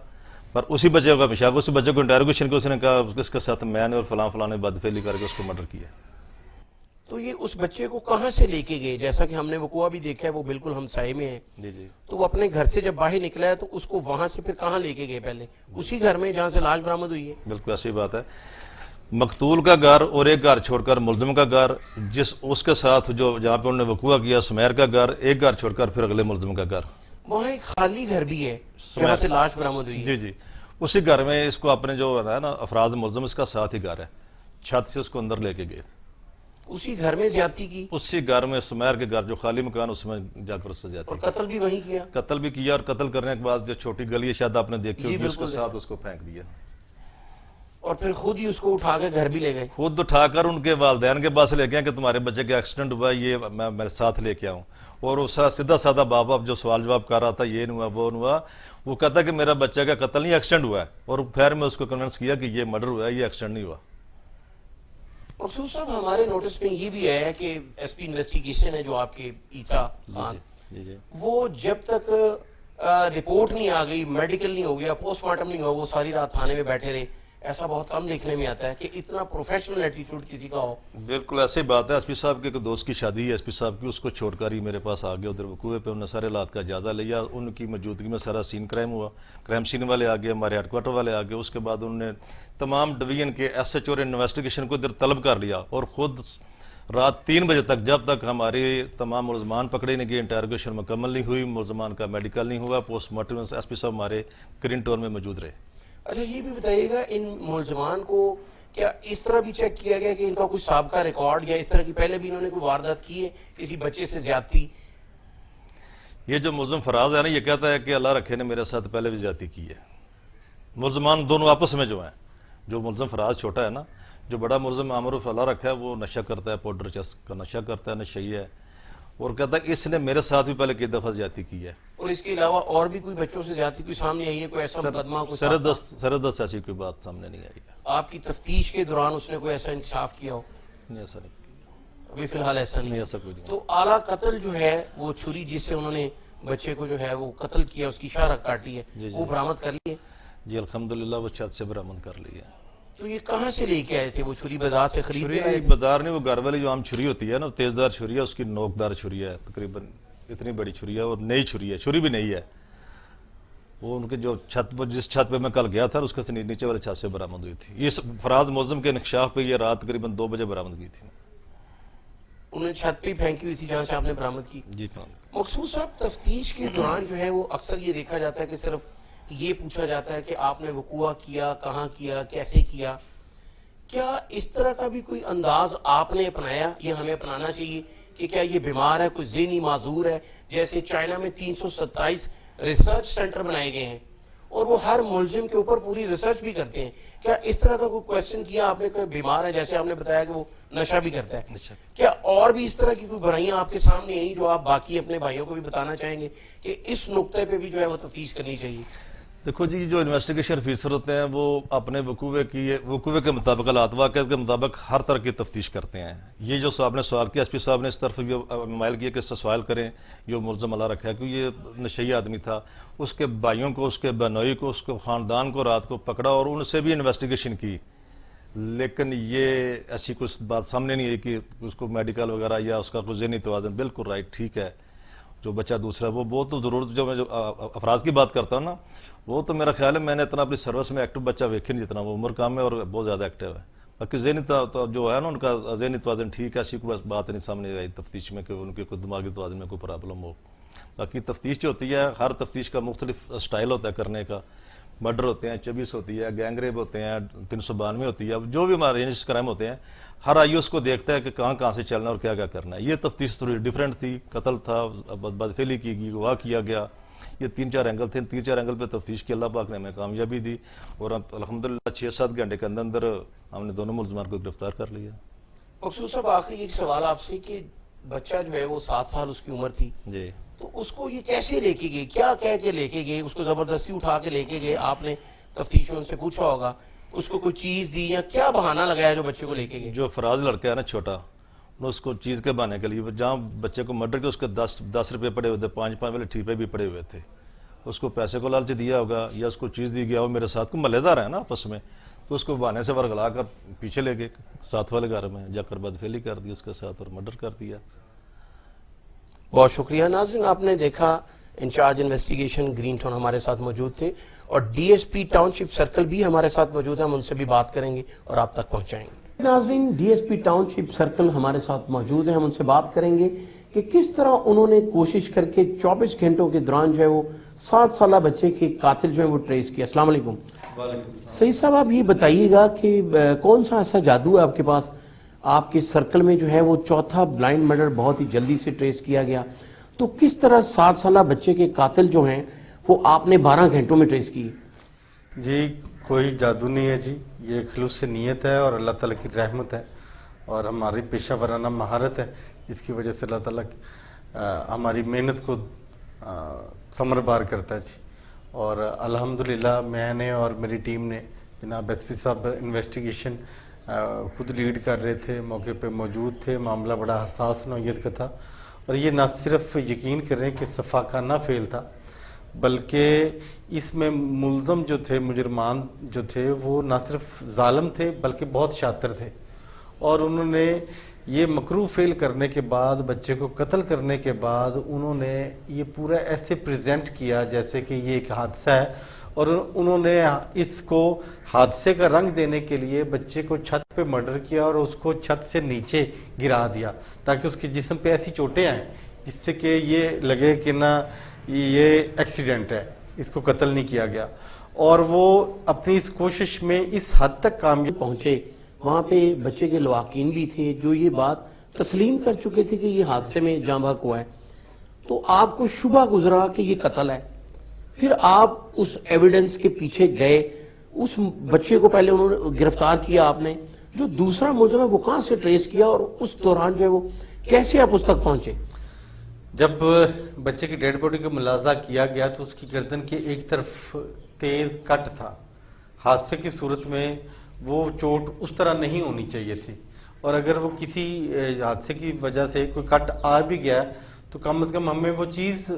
पर उसी बच्चे का पेशाब, उस बच्चे को इंटेरोगेशन को उसने कहा उसके साथ मैंने और फलां ने बदफेली करके उसको मर्डर किया। तो ये उस बच्चे को कहाँ से लेके गए? जैसा कि हमने वक़ुआ भी देखा है, वो बिल्कुल हमसाये में है। जी। तो वो अपने घर से जब बाहर निकला है तो उसको वहां से फिर कहाँ लेके गए? पहले उसी घर में जहाँ से लाश बरामद हुई है? बिल्कुल ऐसी बात है। मकतूल का घर और एक घर छोड़कर मुलजिम का घर, जिस उसके साथ जो जहाँ पे उन्होंने वक़ुआ किया सुमैर का घर, एक घर छोड़कर फिर अगले मुलजिम का घर। वहाँ एक खाली घर भी है जहाँ से लाश बरामद हुई है। जी। उसी घर में इसको अपने जो है ना अफराज मुलजिम, इसका साथ ही घर है, छत से उसको अंदर लेके गए। उसी घर में ज्यादती की? उसी घर में सुमैर के घर जो खाली मकान, उसमें जाकर उससे ज्यादती। और कत्ल भी वहीं किया? कत्ल भी किया, और कत्ल करने के बाद जो छोटी गली है शायद आपने देखी होगी, उसके साथ उसको फेंक दिया और फिर खुद ही उसको उठा के घर भी ले गए? खुद उठाकर उनके वालिदैन के पास ले गए कि तुम्हारे बच्चे का एक्सीडेंट हुआ, ये मैं मेरे साथ लेके आऊँ। और उस सीधा साधा बाप जो सवाल जवाब कर रहा था, ये नहीं हुआ वो नहीं हुआ, वो कहता कि मेरा बच्चे का कत्ल नहीं एक्सीडेंट हुआ है, और फिर मैं उसको कन्विंस किया कि ये मर्डर हुआ है, ये एक्सीडेंट नहीं हुआ। मकसूद साहब, हमारे नोटिस में ये भी है कि एसपी इन्वेस्टिगेशन है जो आपके ईसा जी। वो जब तक रिपोर्ट नहीं आ गई, मेडिकल नहीं हो गया, पोस्टमार्टम नहीं हुआ, वो सारी रात थाने में बैठे रहे। ऐसा बहुत कम देखने में आता है कि इतना प्रोफेशनल एटीट्यूड किसी का हो। बिल्कुल ऐसी बात है। एसपी साहब के एक दोस्त की शादी है एसपी साहब की, उसको छोड़कर ही मेरे पास आ गया उधर वकूए पे। उन्होंने सारे हालात का जायजा लिया, उनकी मौजूदगी में सारा सीन क्राइम हुआ, क्राइम सीन वाले आ गए, हमारे हेडक्वार्टर वाले आ गए। उसके बाद उन्होंने तमाम डिवीजन के SHO और इन्वेस्टिगेशन को इधर तलब कर लिया, और खुद रात 3 बजे तक, जब तक हमारे तमाम मुलजमान पकड़े नहीं गए, इंटरोगेशन मुकम्मल नहीं हुई, मुलजमान का मेडिकल नहीं हुआ, पोस्टमार्टम, एसपी साहब हमारे ग्रीन टाउन में मौजूद रहे। अच्छा, ये भी बताइएगा, इन मुलजमान को क्या इस तरह भी चेक किया गया कि इनका कुछ साबका रिकॉर्ड या इस तरह की पहले भी इन्होंने कोई वारदात की है किसी बच्चे से ज्यादती? ये जो मुलजिम फराज है ना, ये कहता है कि अल्लाह रखे ने मेरे साथ पहले भी ज्यादती की है। मुलजमान दोनों आपस में जो हैं, जो मुलजिम फराज छोटा है ना, जो बड़ा मुलजिम आमरूफ अल्लाह रखा है, वो नशा करता है, पाउडर चस का नशा करता है, नशई है, और कहता है इसने मेरे साथ भी पहले कई दफा ज्यादती की है। और इसके अलावा और भी कोई बच्चों से ज्यादती कोई सामने आई है? कोई ऐसा मुकदमा? सरदस्त ऐसी कोई बात सामने नहीं आई है। आपकी तफ्तीश के दौरान उसने कोई ऐसा इंकशाफ किया हो? नहीं, ऐसा नहीं, अभी फिलहाल ऐसा नहीं। ऐसा कोई नहीं। तो आला कत्ल जो है, वो छुरी जिससे उन्होंने बच्चे को जो है वो कत्ल किया, उसकी शाह काटी है, वो बरामद कर ली है? जी अल्हम्दुलिल्लाह, वो छत से बरामद कर ली है। तो ये कहाँ से लेके आए थे? वो छुरी बाजार से खरीद के आए थे? बाजार नहीं, वो घर वाली जो आम छुरी होती है ना, तेजदार छुरी है, उसकी नोकदार छुरी है, तकरीबन इतनी बड़ी छुरी है, और नई छुरी है, छुरी भी नहीं है। वो उनके जो छत, वो जिस छत पे मैं कल गया था उसके नीचे वाले छत से बरामद हुई थी। ये फराज मुलजिम के इंकशाफ पे ये रात तकरीबन 2 बजे बरामद की थी। उन्होंने छत पे ही फेंकी हुई थी जहाँ से आपने बरामद की? जी। मकसूद साहब, तफ्तीश के दौरान जो है वो अक्सर ये देखा जाता है कि सिर्फ ये पूछा जाता है कि आपने वकूआ किया, कहाँ किया, कैसे किया। क्या इस तरह का भी कोई अंदाज आपने अपनाया, ये हमें अपनाना चाहिए कि क्या ये बीमार है, कोई ज़हनी माजूर है? जैसे चाइना में 327 रिसर्च सेंटर बनाए गए हैं और वो हर मुलजिम के ऊपर पूरी रिसर्च भी करते हैं। क्या इस तरह का कोई क्वेश्चन किया आपने? कोई बीमार है, जैसे आपने बताया कि वो नशा भी करता है, क्या और भी इस तरह की कोई बुराइयां आपके सामने आई जो आप बाकी अपने भाइयों को भी बताना चाहेंगे कि इस नुक्ते पे भी जो है वो तफ्तीश करनी चाहिए? देखो जी, जो इन्वेस्टिगेशन ऑफिसर होते हैं वो अपने वकूवे के मुताबिक, वाक़िअत के मुताबिक हर तरह की तफ्तीश करते हैं। ये जो आपने सवाल किया, एसपी साहब ने इस तरफ भी माइल किया कि इससे सवाल करें जो मुलज़म अल्लाह रखा है, क्योंकि ये नशई आदमी था, उसके भाइयों को, उसके बहनोई को, उसके ख़ानदान को रात को पकड़ा और उनसे भी इन्वेस्टिगेशन की لیکن یہ ایسی کچھ بات سامنے نہیں ہے کہ اس کو میڈیکل وغیرہ یا اس کا کوئی ذہنی توازن بالکل رائٹ ٹھیک ہے. جو بچہ دوسرا وہ تو ضرورت جو میں جو افراد کی بات کرتا ہوں نا وہ تو میرا خیال ہے میں نے اتنا اپنی سروس میں ایکٹیو بچہ ویکھے نہیں جتنا وہ عمر کام ہے اور بہت زیادہ ایکٹیو ہے. باقی ذہنی جو ہے نا ان کا ذہنی توازن ٹھیک ہے, ایسی کوئی بات نہیں سامنے آئی تفتیش میں کہ ان کے کوئی دماغی توازن میں کوئی پرابلم ہو. باقی تفتیش جو ہوتی ہے ہر تفتیش کا مختلف سٹائل ہوتا ہے کرنے کا. مرڈر ہوتے ہیں, 24 ہوتی ہے, گینگ ریپ ہوتے ہیں, 392 ہوتی ہے, جو بھی ہمارے رینجز کرائم ہوتے ہیں ہر آئی اس کو دیکھتا ہے کہ کہاں سے چلنا اور کیا کرنا ہے. یہ تفتیش تھوڑی ڈیفرنٹ تھی, قتل تھا, بدفعلی کی گئی, گواہ کیا گیا, یہ 3-4 اینگل تھے. 3-4 اینگل پہ تفتیش کی اللہ پاک نے ہمیں کامیابی دی اور الحمدللہ 6-7 گھنٹے کے اندر ہم نے دونوں ملزمان کو گرفتار کر لیا. مقصود صاحب آخری ایک سوال آپ سے کہ بچہ جو ہے وہ 7 سال اس کی عمر تھی جی, تو اس کو یہ کیسے لے کے گئے, کیا کہہ کے لے کے گئے, اس کو زبردستی اٹھا کے لے کے گئے, آپ نے تفتیش میں ان سے پوچھا ہوگا, اس کو کوئی چیز دی یا کیا بہانہ لگایا جو بچے کو لے کے گئے؟ جو فراز لڑکا ہے نا چھوٹا, اس کو چیز کے بہانے کے لیے جہاں بچے کو مرڈر کے اس کے 10 روپے پڑے ہوئے تھے, 5 والے ٹھیپے بھی پڑے ہوئے تھے, اس کو پیسے کو لالچ دیا ہوگا یا اس کو چیز دی گیا ہو, میرے ساتھ کو محلے دار ہے نا آپس میں, تو اس کو بہانے سے ورگلا کر پیچھے لے گئے ساتھ والے گھر میں, جا کر بدفعلی کر دی اس کے ساتھ اور مرڈر کر دیا. بہت شکریہ. ناظرین آپ نے دیکھا انچارج انویسٹیگیشن گرین ٹاؤن ہمارے ساتھ موجود تھے اور ڈی ایس پی ٹاؤن شپ سرکل بھی ہمارے ساتھ موجود ہیں, ہم ان سے بھی بات کریں گے اور آپ تک پہنچائیں گے. ناظرین ڈی ایس پی ٹاؤن شپ سرکل ہمارے ساتھ موجود ہیں, ہم ان سے بات کریں گے کہ کس طرح انہوں نے کوشش کر کے 24 گھنٹوں کے دوران جو ہے وہ 7 سالہ بچے کے قاتل جو ہے وہ ٹریس کیا. السلام علیکم. سعید صاحب آپ یہ بتائیے گا کہ کون سا ایسا جادو ہے آپ کے پاس, آپ کے سرکل میں جو ہے وہ چوتھا بلائنڈ مرڈر بہت ہی جلدی سے ٹریس کیا گیا, تو کس طرح 7 سالہ بچے کے قاتل جو ہیں وہ آپ نے 12 گھنٹوں میں ٹریس کی؟ جی کوئی جادو نہیں ہے جی, یہ خلوص سے نیت ہے اور اللہ تعالیٰ کی رحمت ہے اور ہماری پیشہ ورانہ مہارت ہے, جس کی وجہ سے اللہ تعالیٰ ہماری محنت کو ثمر بار کرتا ہے جی. اور الحمدللہ میں نے اور میری ٹیم نے, جناب ایس پی صاحب انویسٹیگیشن خود لیڈ کر رہے تھے, موقع پہ موجود تھے, معاملہ بڑا حساس نوعیت کا تھا اور یہ نہ صرف یقین کریں کہ صفاقانہ فعل تھا بلکہ اس میں ملزم جو تھے, مجرمان جو تھے, وہ نہ صرف ظالم تھے بلکہ بہت شاطر تھے اور انہوں نے یہ مکروہ فعل کرنے کے بعد, بچے کو قتل کرنے کے بعد انہوں نے یہ پورا ایسے پریزنٹ کیا جیسے کہ یہ ایک حادثہ ہے اور انہوں نے اس کو حادثے کا رنگ دینے کے لیے بچے کو چھت پہ مرڈر کیا اور اس کو چھت سے نیچے گرا دیا تاکہ اس کے جسم پہ ایسی چوٹیں آئیں جس سے کہ یہ لگے کہ نہ یہ ایکسیڈنٹ ہے, اس کو قتل نہیں کیا گیا. اور وہ اپنی اس کوشش میں اس حد تک کامیاب پہنچے, وہاں پہ بچے کے لواحقین بھی تھے جو یہ بات تسلیم کر چکے تھے کہ یہ حادثے میں جاں بحق ہوا ہے, تو آپ کو شبہ گزرا کہ یہ قتل ہے, پھر آپ اس ایویڈنس کے پیچھے گئے, اس بچے کو پہلے انہوں نے گرفتار کیا آپ نے, جو دوسرا ملزم ہے وہ کہاں سے ٹریس کیا اور اس دوران جو ہے وہ کیسے آپ اس تک پہنچے؟ جب بچے کی ڈیڈ باڈی کا ملاحظہ کیا گیا تو اس کی گردن کے ایک طرف تیز کٹ تھا. حادثے کی صورت میں وہ چوٹ اس طرح نہیں ہونی چاہیے تھی اور اگر وہ کسی حادثے کی وجہ سے کوئی کٹ آ بھی گیا تو کم از کم ہمیں وہ چیز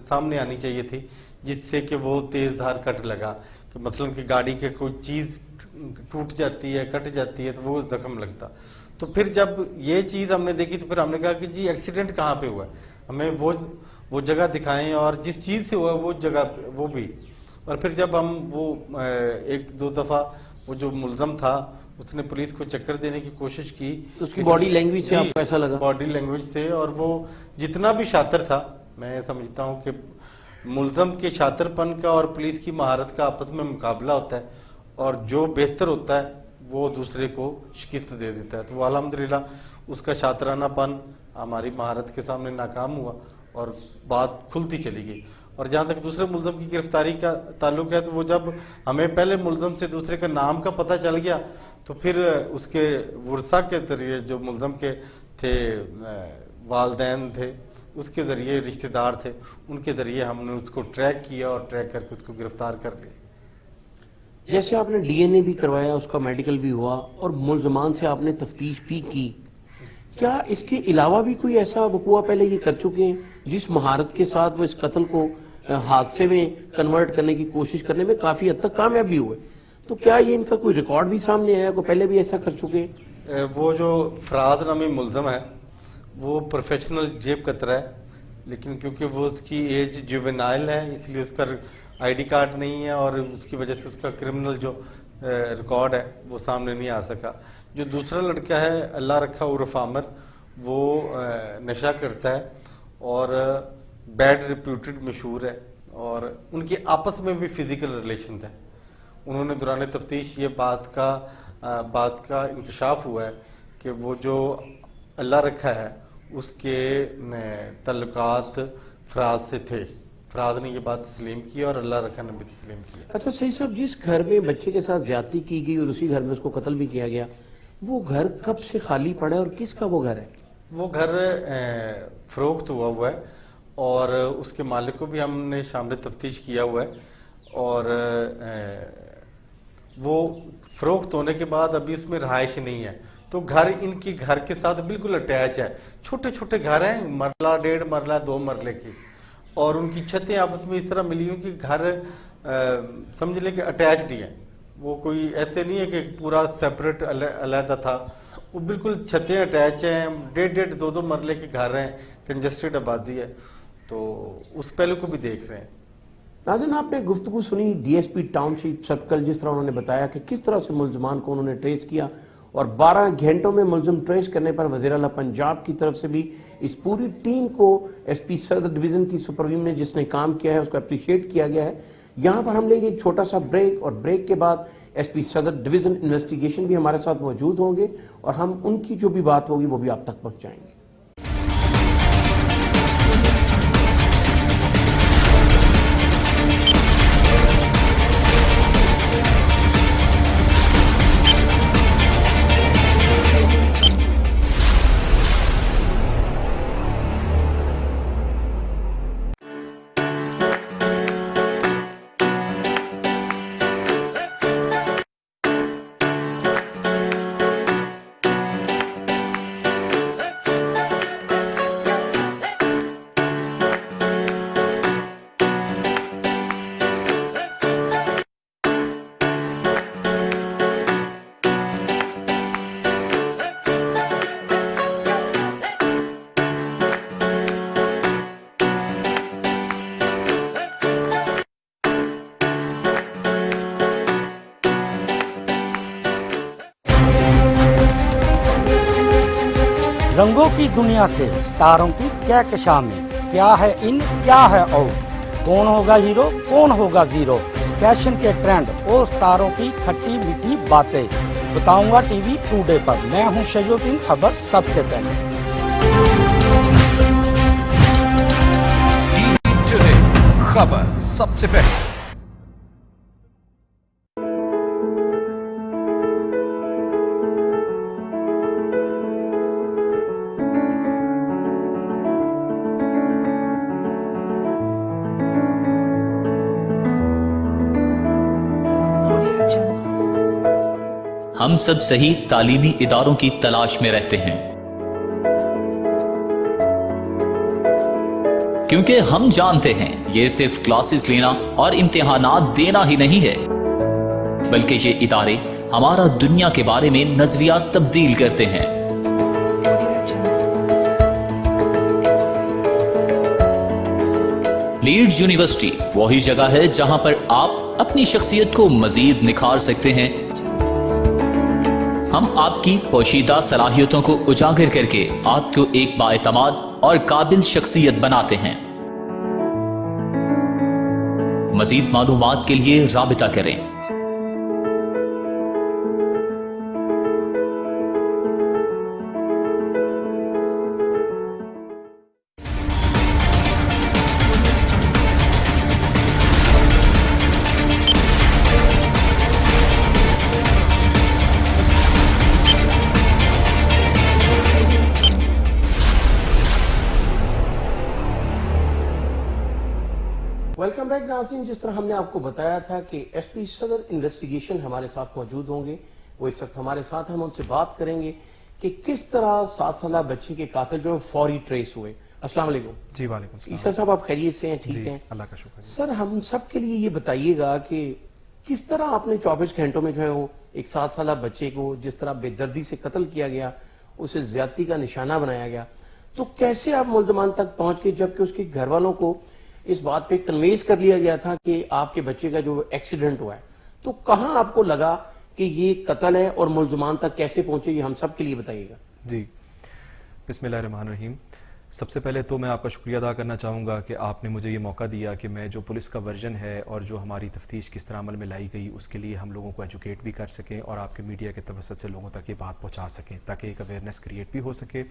سامنے آنی چاہیے تھی جس سے کہ وہ تیز دھار کٹ لگا, کہ مثلا کہ گاڑی کے کوئی چیز ٹوٹ جاتی ہے, کٹ جاتی ہے تو وہ زخم لگتا. تو پھر جب یہ چیز ہم نے دیکھی تو پھر ہم نے کہا کہ جی ایکسیڈنٹ کہاں پہ ہوا ہے, ہمیں وہ جگہ دکھائیں اور جس چیز سے ہوا وہ جگہ وہ بھی. اور پھر جب ہم وہ 1-2 دفعہ وہ جو ملزم تھا اس نے پولیس کو چکر دینے کی کوشش کی, اس کی باڈی لینگویج سے آپ کو ایسا لگا؟ باڈی لینگویج سے, اور وہ جتنا بھی شاطر تھا, میں سمجھتا ہوں کہ ملزم کے شاطر پن کا اور پولیس کی مہارت کا آپس میں مقابلہ ہوتا ہے اور جو بہتر ہوتا ہے وہ دوسرے کو شکست دے دیتا ہے. تو وہ الحمدللہ اس کا شاطرانہ پن ہماری مہارت کے سامنے ناکام ہوا اور بات کھلتی چلی گئی. اور جہاں تک دوسرے ملزم کی گرفتاری کا تعلق ہے تو وہ جب ہمیں پہلے ملزم سے دوسرے کا نام کا پتہ چل گیا تو پھر اس کے ورثہ کے ذریعے, جو ملزم کے تھے والدین تھے, اس کے ذریعے رشتہ دار تھے, ان کے ذریعے ہم نے اس کو ٹریک کیا اور ٹریک کر کے اس کو گرفتار کر لیا. جیسے آپ نے ڈی این اے بھی کروایا, اس کا میڈیکل بھی ہوا اور ملزمان سے آپ نے تفتیش بھی کی, کیا اس کے علاوہ بھی کوئی ایسا وقوع پہلے یہ کر چکے ہیں جس مہارت کے ساتھ وہ اس قتل کو حادثے میں کنورٹ کرنے کی کوشش کرنے میں کافی حد تک کامیاب بھی ہوئے؟ तो क्या ये इनका कोई रिकॉर्ड भी सामने आया, कोई पहले भी ऐसा कर चुके? वो जो फराद नामी मुल्ज़म है वो प्रोफेशनल जेब कतरा है, लेकिन क्योंकि वो उसकी एज जुवेनाइल है इसलिए उसका आईडी कार्ड नहीं है और उसकी वजह से उसका क्रिमिनल जो रिकॉर्ड है वो सामने नहीं आ सका। जो दूसरा लड़का है अल्लाह रखा उर्फ आमिर, वो नशा करता है और बैड रिप्यूटेड मशहूर है और उनके आपस में भी फिजिकल रिलेशन है। उन्होंने दौरान तफ्तीश ये बात का इंकशाफ हुआ है कि वो जो अल्लाह रखा है उसके तल्लुकात फराज से थे। फराज ने ये बात तस्लीम की और अल्लाह रखा ने भी तस्लीम किया। अच्छा सही साहब, जिस घर में बच्चे के साथ ज्यादती की गई और उसी घर में उसको कत्ल भी किया गया, वो घर कब से खाली पड़ा है और किसका वो घर है? वो घर फरोख्त हुआ है और उसके मालिक को भी हमने शामिल तफ्तीश किया हुआ है और वो फरोख्त होने के बाद अभी इसमें रहायश नहीं है, तो घर इनकी घर के साथ बिल्कुल अटैच है। छोटे छोटे घर हैं, मरला 1.5 मरला 2 मरले की, और उनकी छतें आपस में इस तरह मिली हुई कि घर समझ लें कि अटैच्ड ही है। वो कोई ऐसे नहीं है कि पूरा सेपरेट अलहदा था, वो बिल्कुल छतें अटैच हैं। 1.5 2 मरले के घर हैं, कंजस्टेड आबादी है, तो उस पहलू को भी देख रहे हैं। नाज़रीन, आपने गुफ्तगू सुनी डीएसपी टाउनशिप सर्कल, जिस तरह उन्होंने बताया कि किस तरह से मुल्ज़मान को उन्होंने ट्रेस किया और 12 घंटों में मुल्ज़िम ट्रेस करने पर वज़ीर आला पंजाब की तरफ से भी इस पूरी टीम को एसपी सदर डिवीज़न की सुपरवीजन ने जिसने काम किया है उसको अप्रिशिएट किया गया है। यहाँ पर हम लेंगे एक छोटा सा ब्रेक और ब्रेक के बाद एसपी सदर डिवीज़न इन्वेस्टिगेशन भी हमारे साथ मौजूद होंगे और हम उनकी जो भी बात होगी वो भी आप तक पहुँचाएंगे। रंगों की दुनिया से सितारों की कहकशां में क्या है इन क्या है आउट, कौन होगा हीरो कौन होगा जीरो, फैशन के ट्रेंड और सितारों की खट्टी मीठी बातें बताऊंगा टीवी टुडे पर। मैं हूं शजोद्दीन, खबर सबसे पहले। टीवी टुडे, खबर सबसे पहले। हम सब सही तालीमी इदारों की तलाश में रहते हैं, क्योंकि हम जानते हैं ये सिर्फ क्लासेस लेना और इम्तिहानात देना ही नहीं है, बल्कि ये इदारे हमारा दुनिया के बारे में नजरिया तब्दील करते हैं। लीड्स यूनिवर्सिटी वही जगह है जहां पर आप अपनी शख्सियत को मजीद निखार सकते हैं। हम आपकी पोशीदा सलाहियतों को उजागर करके आपको एक बाएतमाद और काबिल शख्सियत बनाते हैं। मजीद मालूमात के लिए राबिता करें। वेलकम बैक नाज़रीन, जिस तरह हमने आपको बताया था कि एसपी सदर इन्वेस्टिगेशन हमारे साथ मौजूद होंगे, वो इस वक्त हमारे साथ हैं। हम उनसे बात करेंगे कि किस तरह 7 साल बच्चे के कातिल जो फौरी ट्रेस हुए। अस्सलाम वालेकुम। जी वालेकुम सलाम। ईसा साहब, आप खैरियत से हैं? ठीक हैं, अल्लाह का शुक्र। सर, हम सब के लिए ये बताइएगा कि किस तरह आपने 24 घंटों में जो है वो एक 7 साल बच्चे को जिस तरह बेदर्दी से कत्ल किया गया, उसे ज्यादती का निशाना बनाया गया, तो कैसे आप मुल्जमान तक पहुंच गए जबकि उसके घर वालों को इस बात पे कन्वेंस कर लिया गया था कि आपके बच्चे का जो एक्सीडेंट हुआ है, तो कहां आपको लगा कि ये कत्ल है और मुल्जमान तक कैसे पहुंचे, ये हम सब के लिए बताइएगा। जी, बिस्मिल्लाहिर्रहमानिर्रहीम। सबसे पहले तो मैं आपका शुक्रिया अदा करना चाहूँगा कि आपने मुझे ये मौका दिया कि मैं जो पुलिस का वर्जन है और जो हमारी तफ्तीश किस तरह अमल में लाई गई उसके लिए हम लोगों को एजुकेट भी कर सकें और आपके मीडिया के तवसत से लोगों तक ये बात पहुँचा सकें ताकि एक अवेयरनेस क्रिएट भी हो सके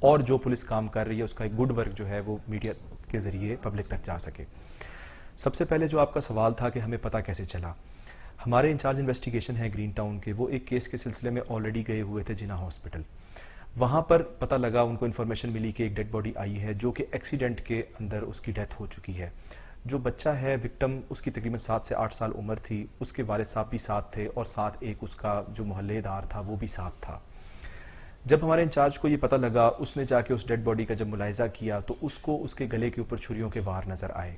और जो पुलिस काम कर रही है उसका एक गुड वर्क जो है वो मीडिया के ज़रिए पब्लिक तक जा सके। सबसे पहले जो आपका सवाल था कि हमें पता कैसे चला, हमारे इंचार्ज इन्वेस्टिगेशन है ग्रीन टाउन के, वो एक केस के सिलसिले में ऑलरेडी गए हुए थे जिना हॉस्पिटल। वहाँ पर पता लगा, उनको इन्फॉर्मेशन मिली कि एक डेड बॉडी आई है जो कि एक्सीडेंट के अंदर उसकी डेथ हो चुकी है। जो बच्चा है विक्टिम, उसकी तकरीबन 7 से 8 साल उम्र थी, उसके वालिद साहब भी साथ थे और साथ एक उसका जो मोहल्लेदार था वो भी साथ था। जब हमारे इंचार्ज को ये पता लगा, उसने जाके उस डेड बॉडी का जब मुलाहिजा किया तो उसको उसके गले के ऊपर छुरियों के वार नज़र आए,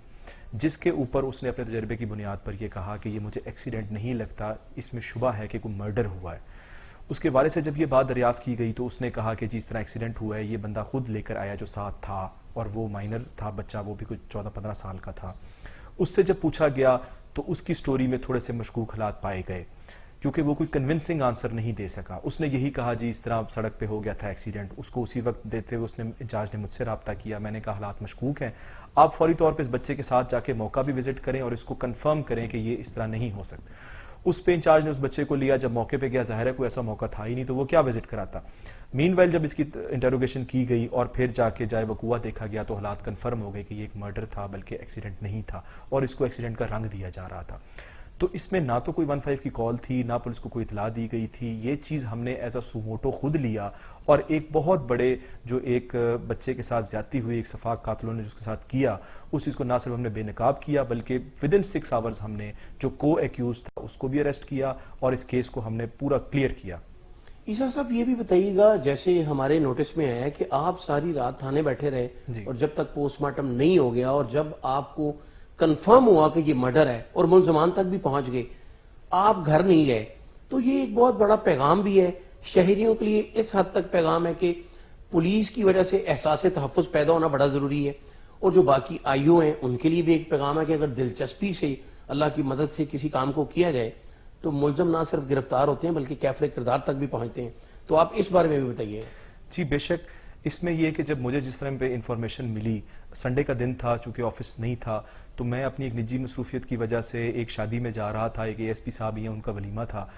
जिसके ऊपर उसने अपने तजर्बे की बुनियाद पर यह कहा कि ये मुझे एक्सीडेंट नहीं लगता, इसमें शुबा है कि कोई मर्डर हुआ है। उसके वालिद से जब ये बात दरियाफ्त की गई तो उसने कहा कि जिस तरह एक्सीडेंट हुआ है ये बंदा खुद लेकर आया जो साथ था और वो माइनर था बच्चा, वो भी कुछ 14-15 साल का था। उससे जब पूछा गया तो उसकी स्टोरी में थोड़े से मशकूक हालात पाए गए क्योंकि वो कोई कन्विंसिंग आंसर नहीं दे सका। उसने यही कहा जी इस तरह सड़क पे हो गया था एक्सीडेंट। उसको उसी वक्त देते हुए उसने इंचार्ज ने मुझसे रब्ता किया, मैंने कहा हालात मशकूक हैं, आप फौरी तौर पर इस बच्चे के साथ जाके मौका भी विजिट करें और इसको कन्फर्म करें कि ये इस तरह नहीं हो सकता। उस पे इंचार्ज ने उस बच्चे को लिया, जब मौके पे गया, जाहिर है कोई ऐसा मौका था ही नहीं तो वो क्या विजिट कराता। मीनवाइल जब इसकी इंटरोगेशन की गई और फिर जाके जाए वकूआ देखा गया तो हालात कन्फर्म हो गए कि ये एक मर्डर था बल्कि एक्सीडेंट नहीं था और इसको एक्सीडेंट का रंग दिया जा रहा था। तो इसमें ना तो कोई 15 की कॉल थी, ना पुलिस को कोई इतला दी गई थी। ये चीज़ हमने एज अ सुमोटो खुद लिया और एक बहुत बड़े जो एक बच्चे के साथ ज्यादती हुई, एक सफाक कातलों ने जिसके साथ किया, उस चीज़ को ना सिर्फ हमने बेनकाब किया बल्कि विदिन 6 आवर्स हमने जो को एक्यूज था उसको भी अरेस्ट किया और इस केस को हमने पूरा क्लियर किया। ईसा साहब ये भी बताइएगा, जैसे हमारे नोटिस में आया कि आप सारी रात थाने बैठे रहे और जब तक पोस्टमार्टम नहीं हो गया और जब आपको कंफर्म हुआ कि ये मर्डर है और मुल्जमान तक भी पहुंच गए, आप घर नहीं गए, तो ये एक बहुत बड़ा पैगाम भी है शहरियों के लिए। इस हद तक पैगाम है कि पुलिस की वजह से एहसास तहफ़्फ़ुज़ पैदा होना बड़ा जरूरी है और जो बाकी आईओ हैं उनके लिए भी एक पैगाम है कि अगर दिलचस्पी से अल्लाह की मदद से किसी काम को किया जाए तो मुलजम ना सिर्फ गिरफ्तार होते हैं बल्कि कैफरे किरदार तक भी पहुंचते हैं। तो आप इस बारे में भी बताइए। जी बेशक, इसमें यह कि जब मुझे जिस तरह पे इंफॉर्मेशन मिली, संडे का दिन था, चूंकि ऑफिस नहीं था, तो मैं अपनी एक निजी मसरूफियत की वजह से एक शादी में जा रहा था, एक एएसपी साहब ही हैं, उनका वलीमा था।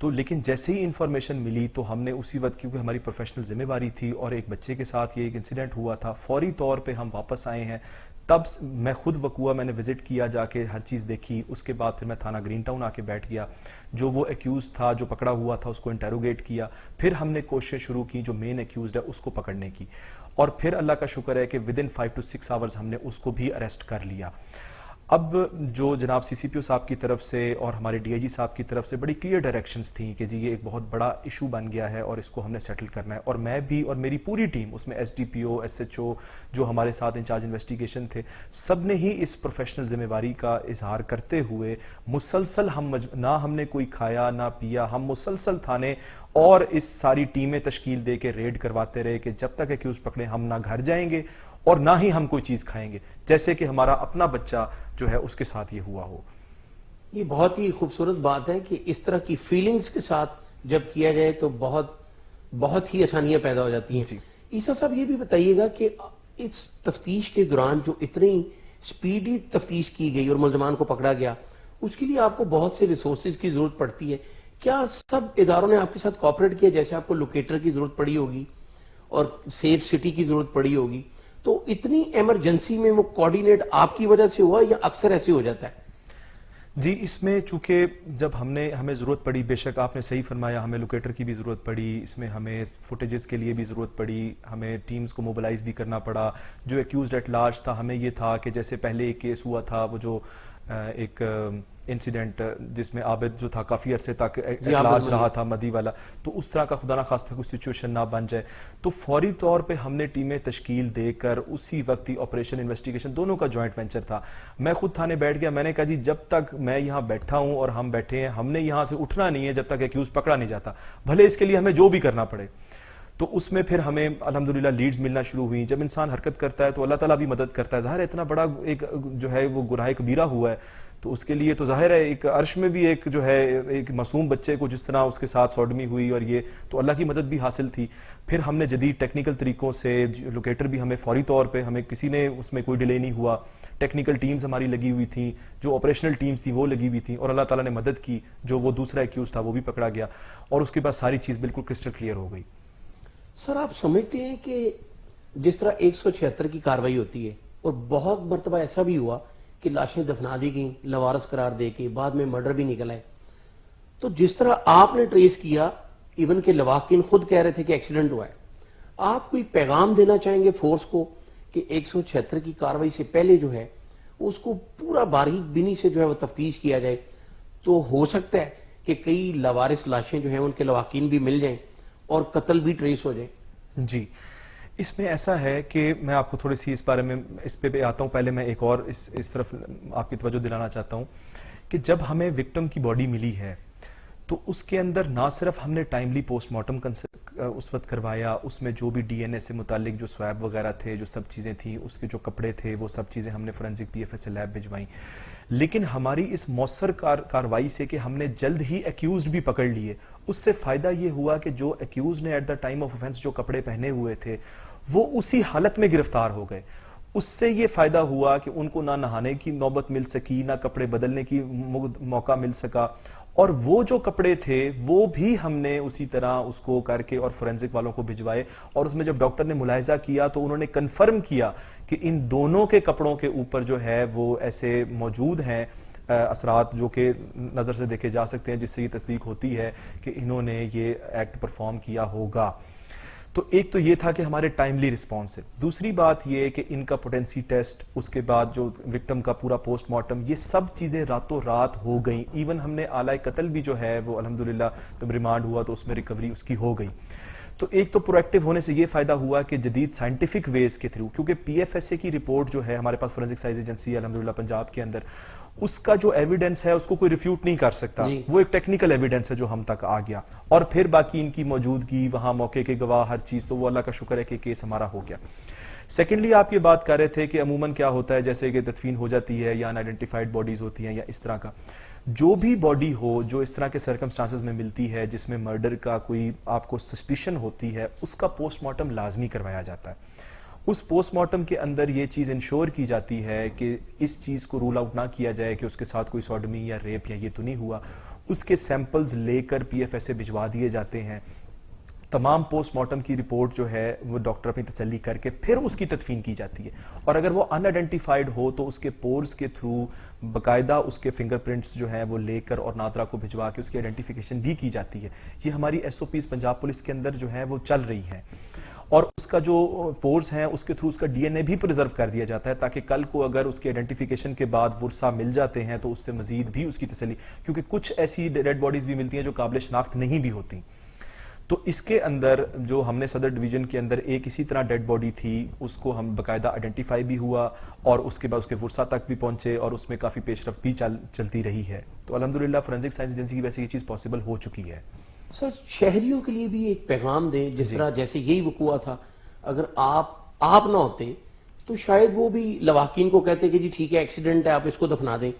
तो लेकिन जैसे ही इंफॉर्मेशन मिली तो हमने उसी वक्त, क्योंकि हमारी प्रोफेशनल जिम्मेवारी थी और एक बच्चे के साथ ये एक इंसिडेंट हुआ था, फौरी तौर पे हम वापस आए हैं। तब मैं खुद वकूआ मैंने विजिट किया, जाके हर चीज़ देखी। उसके बाद फिर मैं थाना ग्रीन टाउन आके बैठ गया, जो वो एक्यूज था जो पकड़ा हुआ था उसको इंटेरोगेट किया। फिर हमने कोशिश शुरू की जो मेन एक्यूज है उसको पकड़ने की और फिर अल्लाह का शुक्र है कि विदिन 5 to 6 आवर्स हमने उसको भी अरेस्ट कर लिया। अब जो जनाब सीसीपीओ साहब की तरफ से और हमारे डीआईजी साहब की तरफ से बड़ी क्लियर डायरेक्शंस थी कि जी ये एक बहुत बड़ा इशू बन गया है और इसको हमने सेटल करना है। और मैं भी और मेरी पूरी टीम, उसमें एसडीपीओ, एसएचओ जो हमारे साथ इंचार्ज इन्वेस्टिगेशन थे, सब ने ही इस प्रोफेशनल जिम्मेवारी का इजहार करते हुए मुसलसल ना हमने कोई खाया ना पिया, हम मुसलसल थाने और इस सारी टीमें तश्कील दे के रेड करवाते रहे कि जब तक एक्यूज पकड़े हम ना घर जाएंगे और ना ही हम कोई चीज खाएंगे, जैसे कि हमारा अपना बच्चा जो है उसके साथ ये हुआ हो। ये बहुत ही खूबसूरत बात है कि इस तरह की फीलिंग्स के साथ जब किया जाए तो बहुत ही आसानियां पैदा हो जाती हैं। ईसा साहब ये भी बताइएगा कि इस तफ्तीश के दौरान जो इतनी स्पीडी तफ्तीश की गई और मुल्जमान को पकड़ा गया, उसके लिए आपको बहुत से रिसोर्सेज की जरूरत पड़ती है। क्या सब इदारों ने आपके साथ कोऑपरेट किया? जैसे आपको लोकेटर की जरूरत पड़ी होगी और सेफ सिटी की जरूरत पड़ी होगी, तो इतनी इमरजेंसी में वो कोऑर्डिनेट आपकी वजह से हुआ या अक्सर ऐसे हो जाता है? जी, इसमें चूंकि जब हमें ज़रूरत पड़ी, बेशक आपने सही फरमाया, हमें लोकेटर की भी ज़रूरत पड़ी, इसमें हमें फुटेजेस के लिए भी ज़रूरत पड़ी, हमें टीम्स को मोबिलाइज भी करना पड़ा। जो एक्यूज्ड एट लार्ज था, हमें ये था कि जैसे पहले एक केस हुआ था वो जो ایک انسیڈنٹ جس میں عابد جو تھا کافی عرصے تک علاج رہا تھا مدی والا, تو اس طرح کا خدا نخواستہ کوئی سچویشن نہ بن جائے, تو فوری طور پہ ہم نے ٹیمیں تشکیل دے کر اسی وقت ہی آپریشن انویسٹیگیشن دونوں کا جوائنٹ وینچر تھا. میں خود تھانے بیٹھ گیا, میں نے کہا جی جب تک میں یہاں بیٹھا ہوں اور ہم بیٹھے ہیں, ہم نے یہاں سے اٹھنا نہیں ہے جب تک ایکیوز پکڑا نہیں جاتا, بھلے اس کے لیے ہمیں جو بھی کرنا پڑے. تو اس میں پھر ہمیں الحمدللہ لیڈز ملنا شروع ہوئی. جب انسان حرکت کرتا ہے تو اللہ تعالیٰ بھی مدد کرتا ہے. ظاہر ہے اتنا بڑا ایک جو ہے وہ گناہ کبیرہ ہوا ہے, تو اس کے لیے تو ظاہر ہے ایک عرش میں بھی ایک جو ہے ایک معصوم بچے کو جس طرح اس کے ساتھ سوڈمی ہوئی, اور یہ تو اللہ کی مدد بھی حاصل تھی. پھر ہم نے جدید ٹیکنیکل طریقوں سے لوکیٹر بھی ہمیں فوری طور پہ, ہمیں کسی نے اس میں کوئی ڈیلے نہیں ہوا, ٹیکنیکل ٹیمز ہماری لگی ہوئی تھیں, جو آپریشنل ٹیمز تھیں وہ لگی ہوئی تھیں, اور اللہ تعالیٰ نے مدد کی. جو وہ دوسرا ایکیوز تھا وہ بھی پکڑا گیا, اور اس کے بعد ساری چیز بالکل کرسٹل کلیئر ہو گئی. سر آپ سمجھتے ہیں کہ جس طرح 176 کی کاروائی ہوتی ہے, اور بہت مرتبہ ایسا بھی ہوا کہ لاشیں دفنا دی گئیں لوارس قرار دے کے, بعد میں مرڈر بھی نکلا ہے, تو جس طرح آپ نے ٹریس کیا, ایون کہ لواحقین خود کہہ رہے تھے کہ ایکسیڈنٹ ہوا ہے, آپ کوئی پیغام دینا چاہیں گے فورس کو کہ 176 کی کاروائی سے پہلے جو ہے اس کو پورا باریک بینی سے جو ہے وہ تفتیش کیا جائے, تو ہو سکتا ہے کہ کئی لوارس لاشیں جو ہیں ان کے لواحقین بھی مل جائیں اور قتل بھی ٹریس ہو جائے. جی اس میں ایسا ہے کہ میں آپ کو تھوڑی سی اس بارے میں اس پہ آتا ہوں. پہلے میں ایک اور اس طرف آپ کی توجہ دلانا چاہتا ہوں کہ جب ہمیں وکٹم کی باڈی ملی ہے تو اس کے اندر نہ صرف ہم نے ٹائملی پوسٹ مارٹم اس وقت کروایا, اس میں جو بھی ڈی این اے سے متعلق جو سویب وغیرہ تھے, جو سب چیزیں تھیں, اس کے جو کپڑے تھے, وہ سب چیزیں ہم نے forensic P F S lab بھجوائیں. لیکن ہماری اس مؤثر کاروائی سے کہ ہم نے جلد ہی ایکیوزڈ بھی پکڑ لیے, اس سے فائدہ یہ ہوا کہ جو ایکیوز نے at the time of offence جو کپڑے پہنے ہوئے تھے وہ اسی حالت میں گرفتار ہو گئے. اس سے یہ فائدہ ہوا کہ ان کو نہ نہانے کی نوبت مل سکی, نہ کپڑے بدلنے کی موقع مل سکا, اور وہ جو کپڑے تھے وہ بھی ہم نے اسی طرح اس کو کر کے اور فورینسک والوں کو بھجوائے. اور اس میں جب ڈاکٹر نے ملاحظہ کیا تو انہوں نے کنفرم کیا کہ ان دونوں کے کپڑوں کے اوپر جو ہے وہ ایسے موجود ہیں اثرات جو کہ نظر سے دیکھے جا سکتے ہیں, جس سے یہ تصدیق ہوتی ہے کہ انہوں نے یہ ایکٹ پرفارم کیا ہوگا. تو ایک تو یہ تھا کہ ہمارے ٹائملی رسپانس سے. دوسری بات یہ کہ ان کا پوٹینسی ٹیسٹ, اس کے بعد جو وکٹم کا پورا پوسٹ مارٹم, یہ سب چیزیں راتوں رات ہو گئیں. ایون ہم نے آلائے قتل بھی جو ہے وہ الحمدللہ جب ریمانڈ ہوا تو اس میں ریکوری اس کی ہو گئی. تو ایک تو پرو ایکٹیو ہونے سے یہ فائدہ ہوا کہ جدید سائنٹیفک ویز کے تھرو, کیونکہ پی ایف ایس اے کی رپورٹ جو ہے ہمارے پاس فورینسک سائنس ایجنسی ہے الحمدللہ پنجاب کے اندر, اس کا جو ایویڈنس ہے اس کو کوئی ریفیوٹ نہیں کر سکتا, وہ ایک ٹیکنیکل ایویڈنس ہے جو ہم تک آ گیا. اور پھر باقی ان کی موجودگی, وہاں موقع کے گواہ, ہر چیز, تو وہ اللہ کا شکر ہے کہ کیس ہمارا ہو گیا. سیکنڈلی آپ یہ بات کر رہے تھے کہ عموماً کیا ہوتا ہے, جیسے کہ تدفین ہو جاتی ہے یا ان آئیڈینٹیفائڈ باڈیز ہوتی ہیں یا اس طرح کا, جو بھی باڈی ہو جو اس طرح کے سرکمسٹانسز میں ملتی ہے جس میں مرڈر کا کوئی آپ کو سسپیشن ہوتی ہے, اس کا پوسٹ مارٹم لازمی کروایا جاتا ہے. اس پوسٹ مارٹم کے اندر یہ چیز انشور کی جاتی ہے کہ اس چیز کو رول آؤٹ نہ کیا جائے کہ اس کے ساتھ کوئی سوڈمی یا ریپ یا یہ تو نہیں ہوا. اس کے سیمپلز لے کر پی ایف ایس سے بھجوا دیے جاتے ہیں. تمام پوسٹ مارٹم کی رپورٹ جو ہے وہ ڈاکٹر اپنی تسلی کر کے پھر اس کی تدفین کی جاتی ہے, اور اگر وہ ان آئیڈینٹیفائڈ ہو تو اس کے پورز کے تھرو باقاعدہ اس کے فنگر پرنٹس جو ہیں وہ لے کر اور نادرا کو بھجوا کے اس کی آئیڈینٹیفیکیشن بھی کی جاتی ہے. یہ ہماری S O Ps Punjab police کے اندر جو ہے وہ چل رہی ہیں, اور اس کا جو پورز ہیں اس کے تھرو اس کا ڈی این اے بھی پریزرو کر دیا جاتا ہے تاکہ کل کو اگر اس کے آئیڈینٹیفیکیشن کے بعد ورثہ مل جاتے ہیں تو اس سے مزید بھی اس کی تسلی, کیونکہ کچھ ایسی ڈیڈ باڈیز بھی ملتی ہیں جو قابل شناخت نہیں بھی ہوتی. تو اس کے اندر جو ہم نے صدر ڈویژن کے اندر ایک اسی طرح ڈیڈ باڈی تھی, اس کو ہم باقاعدہ آئیڈینٹیفائی بھی ہوا اور اس کے بعد اس کے ورثہ تک بھی پہنچے اور اس میں کافی پیش رفت بھی چلتی رہی ہے. تو الحمدللہ فورینسک سائنس ایجنسی کی ویسے یہ چیز پاسبل ہو چکی ہے. سر شہریوں کے لیے بھی ایک پیغام دیں, جس طرح جیسے یہی وقوع تھا, اگر آپ نہ ہوتے تو شاید وہ بھی لواحقین کو کہتے کہ جی ٹھیک ہے ایکسیڈنٹ ہے آپ اس کو دفنا دیں.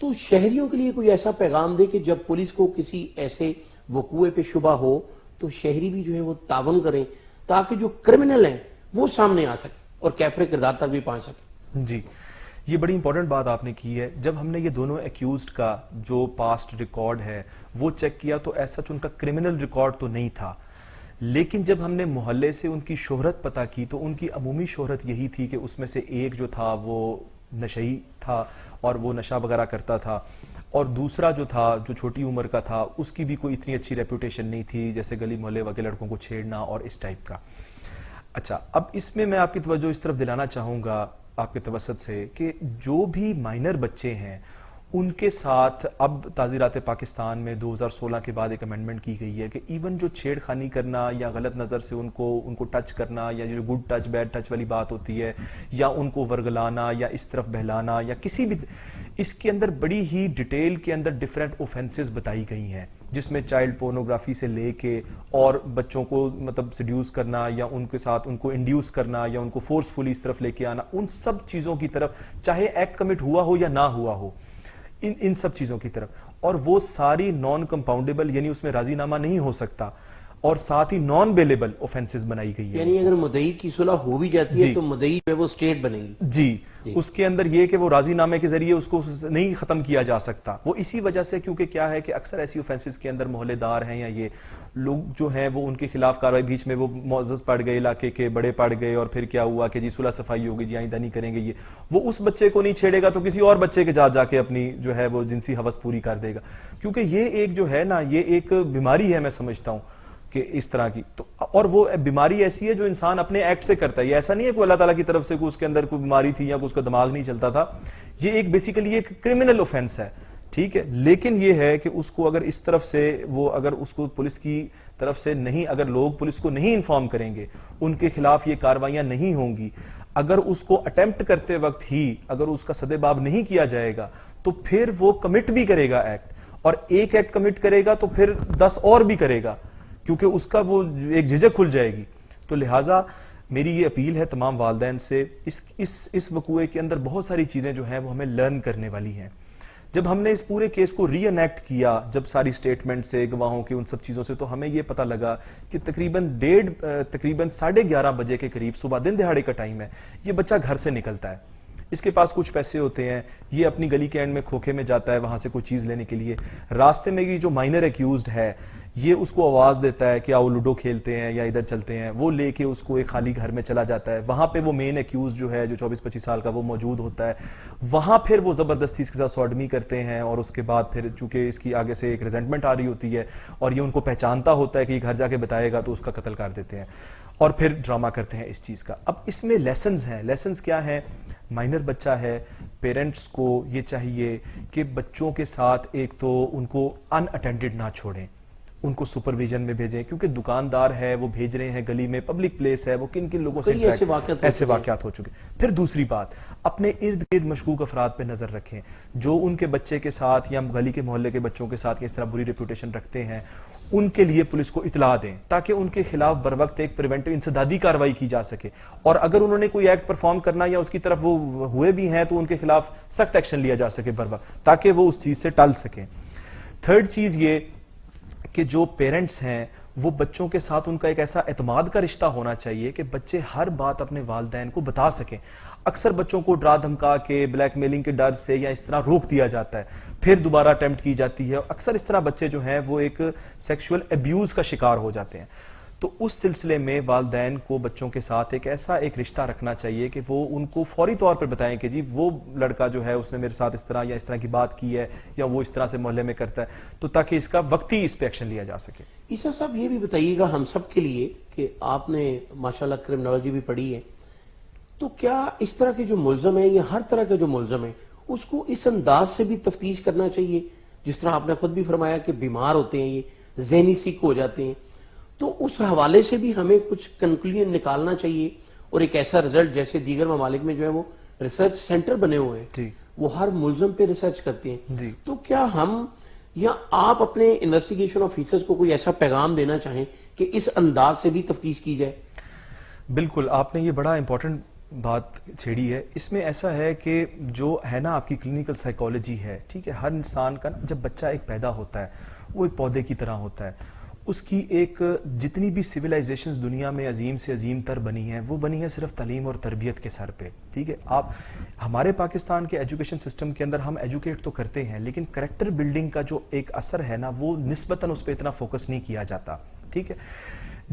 تو شہریوں کے لیے کوئی ایسا پیغام دے کہ جب پولیس کو کسی ایسے وقوع پہ شبہ ہو تو شہری بھی جو ہے وہ تعاون کریں تاکہ جو کرمنل ہیں وہ سامنے آ سکے اور کیفر کردار تک بھی پہنچ سکے. جی یہ بڑی امپورٹنٹ بات آپ نے کی ہے. جب ہم نے یہ دونوں ایکیوزڈ کا جو پاسٹ ریکارڈ ہے وہ چیک کیا تو ایسا ان کا کرمنل ریکارڈ تو نہیں تھا, لیکن جب ہم نے محلے سے ان کی شہرت پتہ کی تو ان کی عمومی شہرت یہی تھی کہ اس میں سے ایک جو تھا وہ نشئی تھا اور وہ نشہ وغیرہ کرتا تھا, اور دوسرا جو تھا جو چھوٹی عمر کا تھا اس کی بھی کوئی اتنی اچھی ریپوٹیشن نہیں تھی, جیسے گلی محلے کے لڑکوں کو چھیڑنا اور اس ٹائپ کا. اچھا اب اس میں آپ کی توجہ اس طرف دلانا چاہوں گا آپ کے توسط سے کہ جو بھی مائنر بچے ہیں ان کے ساتھ اب تعزیرات پاکستان میں 2016 کے بعد ایک امینڈمنٹ کی گئی ہے کہ ایون جو چھیڑ خانی کرنا یا غلط نظر سے ان کو ٹچ کرنا یا جو گڈ ٹچ بیڈ ٹچ والی بات ہوتی ہے یا ان کو ورگلانا یا اس طرف بہلانا یا کسی بھی، اس کے اندر بڑی ہی ڈیٹیل کے اندر ڈیفرنٹ اوفینسز بتائی گئی ہیں، جس میں چائلڈ پورنوگرافی سے لے کے اور بچوں کو مطلب سیڈیوس کرنا یا ان کے ساتھ ان کو انڈیوس کرنا یا ان کو فورسفلی اس طرف لے کے آنا، ان سب چیزوں کی طرف، چاہے ایکٹ کمٹ ہوا ہو یا نہ ہوا ہو، ان سب چیزوں کی طرف، اور وہ ساری نان کمپاؤنڈیبل، یعنی اس میں راضی نامہ نہیں ہو سکتا، اور ساتھ ہی نان بیلیبل اوفینسز بنائی گئی ہے. یعنی اگر مدعی کی صلح ہو بھی جاتی ہے تو مدعی جو ہے وہ اسٹیٹ بنے گی. جی، اس کے اندر یہ کہ وہ راضی نامے کے ذریعے اس کو نہیں ختم کیا جا سکتا. وہ اسی وجہ سے، کیونکہ کیا ہے کہ اکثر ایسی اوفینسز کے اندر محلے دار ہیں یا یہ لوگ جو ہیں وہ ان کے خلاف کاروائی، بیچ میں وہ معزز پڑ گئے، علاقے کے بڑے پڑ گئے، اور پھر کیا ہوا کہ جی صلح صفائی ہوگی، جی آئندہ نہیں کریں گے، یہ وہ اس بچے کو نہیں چھیڑے گا تو کسی اور بچے کے جا کے اپنی جو ہے وہ جنسی ہوس پوری کر دے گا. کیونکہ یہ ایک جو ہے نا، یہ ایک بیماری ہے، میں سمجھتا ہوں کہ اس طرح کی. تو اور وہ بیماری ایسی ہے جو انسان اپنے ایکٹ سے کرتا ہے. یہ ایسا نہیں ہے کہ اللہ تعالیٰ کی طرف سے اس کے اندر کوئی بیماری تھی یا اس کا دماغ نہیں چلتا تھا. یہ ایک بیسیکلی ایک کرمنل اوفینس ہے، ٹھیک ہے. لیکن یہ ہے کہ اس کو اگر اس طرف سے وہ، اگر اس کو پولیس کی طرف سے نہیں، اگر لوگ پولیس کو نہیں انفارم کریں گے، ان کے خلاف یہ کاروائیاں نہیں ہوں گی، اگر اس کو اٹیمپٹ کرتے وقت ہی اگر اس کا سدباب نہیں کیا جائے گا تو پھر وہ کمٹ بھی کرے گا ایکٹ، اور ایک ایکٹ کمٹ کرے گا تو پھر 10 اور بھی کرے گا، کیونکہ اس کا وہ ایک جھجک کھل جائے گی. تو لہٰذا میری یہ اپیل ہے تمام والدین سے، اس وقوعے کے اندر بہت ساری چیزیں جو ہیں وہ ہمیں لرن کرنے والی ہیں. جب ہم نے اس پورے کیس کو ری انیکٹ کیا، جب ساری سٹیٹمنٹ سے، گواہوں کی، ان سب چیزوں سے، تو ہمیں یہ پتہ لگا کہ تقریباً 11:30 بجے کے قریب، صبح دن دہاڑے کا ٹائم ہے، یہ بچہ گھر سے نکلتا ہے. اس کے پاس کچھ پیسے ہوتے ہیں، یہ اپنی گلی کے اینڈ میں کھوکھے میں جاتا ہے وہاں سے کوئی چیز لینے کے لیے. راستے میں یہ جو مائنر ایکیوزڈ ہے یہ اس کو آواز دیتا ہے کہ آؤ لوڈو کھیلتے ہیں یا ادھر چلتے ہیں، وہ لے کے اس کو ایک خالی گھر میں چلا جاتا ہے. وہاں پہ وہ مین ایکیوز جو ہے، جو 24-25 سال کا، وہ موجود ہوتا ہے. وہاں پھر وہ زبردستی اس کے ساتھ سوڈمی کرتے ہیں، اور اس کے بعد پھر چونکہ اس کی آگے سے ایک ریزنٹمنٹ آ رہی ہوتی ہے اور یہ ان کو پہچانتا ہوتا ہے کہ یہ گھر جا کے بتائے گا تو اس کا قتل کر دیتے ہیں، اور پھر ڈرامہ کرتے ہیں اس چیز کا. اب اس میں لیسنز ہیں. لیسنز کیا ہیں؟ مائنر بچہ ہے، پیرنٹس کو یہ چاہیے کہ بچوں کے ساتھ ایک تو ان کو ان اٹینڈڈ نہ چھوڑیں، ان کو سپرویژن میں بھیجیں، کیونکہ دکاندار ہے وہ بھیج رہے ہیں گلی میں، پبلک پلیس ہے، وہ کن کن لوگوں سے ایسے واقعات ہو چکے. پھر دوسری بات، اپنے ارد گرد مشکوک افراد پہ نظر رکھیں، جو ان کے بچے کے ساتھ یا گلی کے محلے کے بچوں کے ساتھ اس طرح بری ریپوٹیشن رکھتے ہیں، ان کے لیے پولیس کو اطلاع دیں تاکہ ان کے خلاف بر وقت ایک پریونٹیو انسدادی کارروائی کی جا سکے. اور اگر انہوں نے کوئی ایکٹ پرفارم کرنا یا اس کی طرف وہ ہوئے بھی ہیں تو ان کے خلاف سخت ایکشن لیا جا سکے بر وقت، تاکہ وہ اس چیز سے ٹل سکیں. تھرڈ چیز یہ کہ جو پیرنٹس ہیں وہ بچوں کے ساتھ ان کا ایک ایسا اعتماد کا رشتہ ہونا چاہیے کہ بچے ہر بات اپنے والدین کو بتا سکیں. اکثر بچوں کو ڈرا دھمکا کے، بلیک میلنگ کے ڈر سے یا اس طرح روک دیا جاتا ہے، پھر دوبارہ اٹیمپٹ کی جاتی ہے. اکثر اس طرح بچے جو ہیں وہ ایک سیکشول ابیوز کا شکار ہو جاتے ہیں. تو اس سلسلے میں والدین کو بچوں کے ساتھ ایک رشتہ رکھنا چاہیے کہ وہ ان کو فوری طور پر بتائیں کہ جی وہ لڑکا جو ہے اس نے میرے ساتھ اس طرح یا اس طرح کی بات کی ہے یا وہ اس طرح سے محلے میں کرتا ہے، تو تاکہ اس کا وقتی اس پہ ایکشن لیا جا سکے. عیسیٰ صاحب یہ بھی بتائیے گا ہم سب کے لیے کہ آپ نے ماشاءاللہ کرمنالوجی بھی پڑھی ہے، تو کیا اس طرح کے جو ملزم ہیں یا ہر طرح کا جو ملزم ہے اس کو اس انداز سے بھی تفتیش کرنا چاہیے جس طرح آپ نے خود بھی فرمایا کہ بیمار ہوتے ہیں، یہ ذہنی سیک ہو جاتے ہیں، تو اس حوالے سے بھی ہمیں کچھ کنکلوژن نکالنا چاہیے اور ایک ایسا رزلٹ جیسے دیگر ممالک میں جو ہے وہ ریسرچ سینٹر بنے ہوئے ہیں، وہ ہر ملزم پہ ریسرچ کرتے ہیں. تو کیا ہم یا آپ اپنے انویسٹیگیشن آفیسرز کو کوئی ایسا پیغام دینا چاہیں کہ اس انداز سے بھی تفتیش کی جائے؟ بالکل، آپ نے یہ بڑا امپورٹنٹ بات چھیڑی ہے. اس میں ایسا ہے کہ جو ہے نا آپ کی کلینکل سائیکالوجی ہے، ٹھیک ہے، ہر انسان کا جب بچہ ایک پیدا ہوتا ہے وہ ایک پودے کی طرح ہوتا ہے. اس کی ایک جتنی بھی سویلائزیشنز دنیا میں عظیم سے عظیم تر بنی ہیں وہ بنی ہے صرف تعلیم اور تربیت کے سر پہ. ٹھیک ہے، آپ ہمارے پاکستان کے ایجوکیشن سسٹم کے اندر ہم ایجوکیٹ تو کرتے ہیں لیکن کریکٹر بلڈنگ کا جو ایک اثر ہے نا وہ نسبتاً اس پہ اتنا فوکس نہیں کیا جاتا. ٹھیک ہے،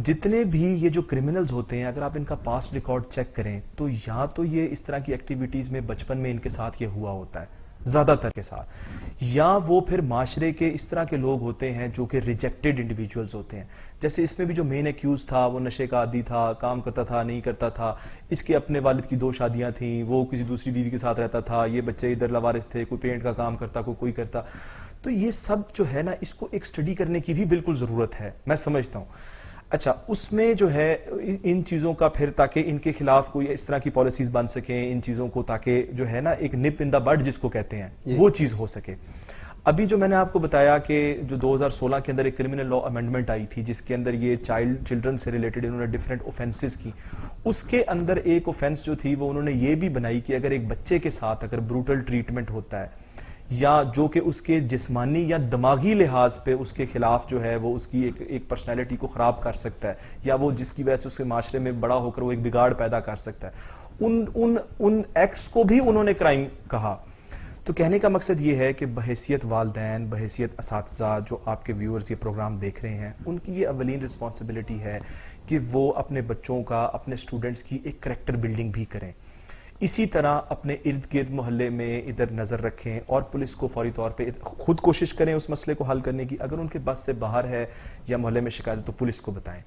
جتنے بھی یہ جو کرمنلز ہوتے ہیں اگر آپ ان کا پاسٹ ریکارڈ چیک کریں تو یا تو یہ اس طرح کی ایکٹیویٹیز میں بچپن میں ان کے ساتھ یہ ہوا ہوتا ہے زیادہ تر کے ساتھ، یا وہ پھر معاشرے کے اس طرح کے لوگ ہوتے ہیں جو کہ ریجیکٹڈ انڈیویجولز ہوتے ہیں. جیسے اس میں بھی جو مین ایکیوز تھا وہ نشے کا عادی تھا, کام کرتا تھا نہیں کرتا تھا, اس کے اپنے والد کی 2 شادیاں تھیں, وہ کسی دوسری بیوی کے ساتھ رہتا تھا, یہ بچے ادھر لاوارث تھے, کوئی پینٹ کا کام کرتا, کوئی کرتا. تو یہ سب جو ہے نا اس کو ایک سٹڈی کرنے کی بھی بالکل ضرورت ہے, میں سمجھتا ہوں. اچھا, اس میں جو ہے ان چیزوں کا پھر تاکہ ان کے خلاف کوئی اس طرح کی پالیسیز بن سکیں, ان چیزوں کو تاکہ جو ہے نا ایک نپ ان دا بڈ جس کو کہتے ہیں وہ چیز ہو سکے. ابھی جو میں نے آپ کو بتایا کہ جو 2016 کے اندر ایک کرمنل لا امینڈمنٹ آئی تھی جس کے اندر یہ چلڈرن سے ریلیٹڈ انہوں نے ڈیفرنٹ اوفینسز کی, اس کے اندر ایک اوفینس جو تھی وہ انہوں نے یہ بھی بنائی کہ اگر ایک بچے کے ساتھ اگر بروٹل ٹریٹمنٹ ہوتا ہے یا جو کہ اس کے جسمانی یا دماغی لحاظ پہ اس کے خلاف جو ہے وہ اس کی ایک پرسنالٹی کو خراب کر سکتا ہے, یا وہ جس کی وجہ سے اس کے معاشرے میں بڑا ہو کر وہ ایک بگاڑ پیدا کر سکتا ہے, ان ایکٹس کو بھی انہوں نے کرائم کہا. تو کہنے کا مقصد یہ ہے کہ بحیثیت والدین, بحیثیت اساتذہ جو آپ کے ویورز یہ پروگرام دیکھ رہے ہیں, ان کی یہ اولین رسپانسبلٹی ہے کہ وہ اپنے بچوں کا, اپنے سٹوڈنٹس کی ایک کریکٹر بلڈنگ بھی کریں. اسی طرح اپنے ارد گرد محلے میں ادھر نظر رکھیں اور پولیس کو فوری طور پہ خود کوشش کریں اس مسئلے کو حل کرنے کی. اگر ان کے بس سے باہر ہے یا محلے میں شکایت ہے تو پولیس کو بتائیں.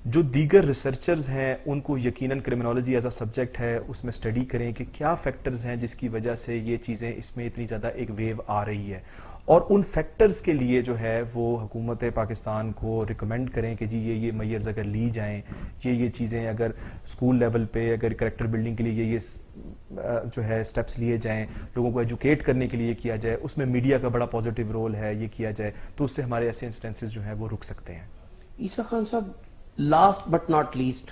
جو دیگر ریسرچرز ہیں ان کو یقیناً کرمنالوجی ایز اے سبجیکٹ ہے, اس میں سٹڈی کریں کہ کیا فیکٹرز ہیں جس کی وجہ سے یہ چیزیں اس میں اتنی زیادہ ایک ویو آ رہی ہے, اور ان فیکٹرز کے لیے جو ہے وہ حکومت پاکستان کو ریکمینڈ کریں کہ جی یہ میئرز اگر لی جائیں, یہ چیزیں اگر اسکول لیول پہ اگر کریکٹر بلڈنگ کے لیے یہ جو ہے سٹیپس لیے جائیں, لوگوں کو ایجوکیٹ کرنے کے لیے کیا جائے, اس میں میڈیا کا بڑا پازیٹیو رول ہے, یہ کیا جائے تو اس سے ہمارے ایسے انسٹنسز جو ہیں وہ رک سکتے ہیں. عیسیٰ خان صاحب, لاسٹ بٹ ناٹ لیسٹ,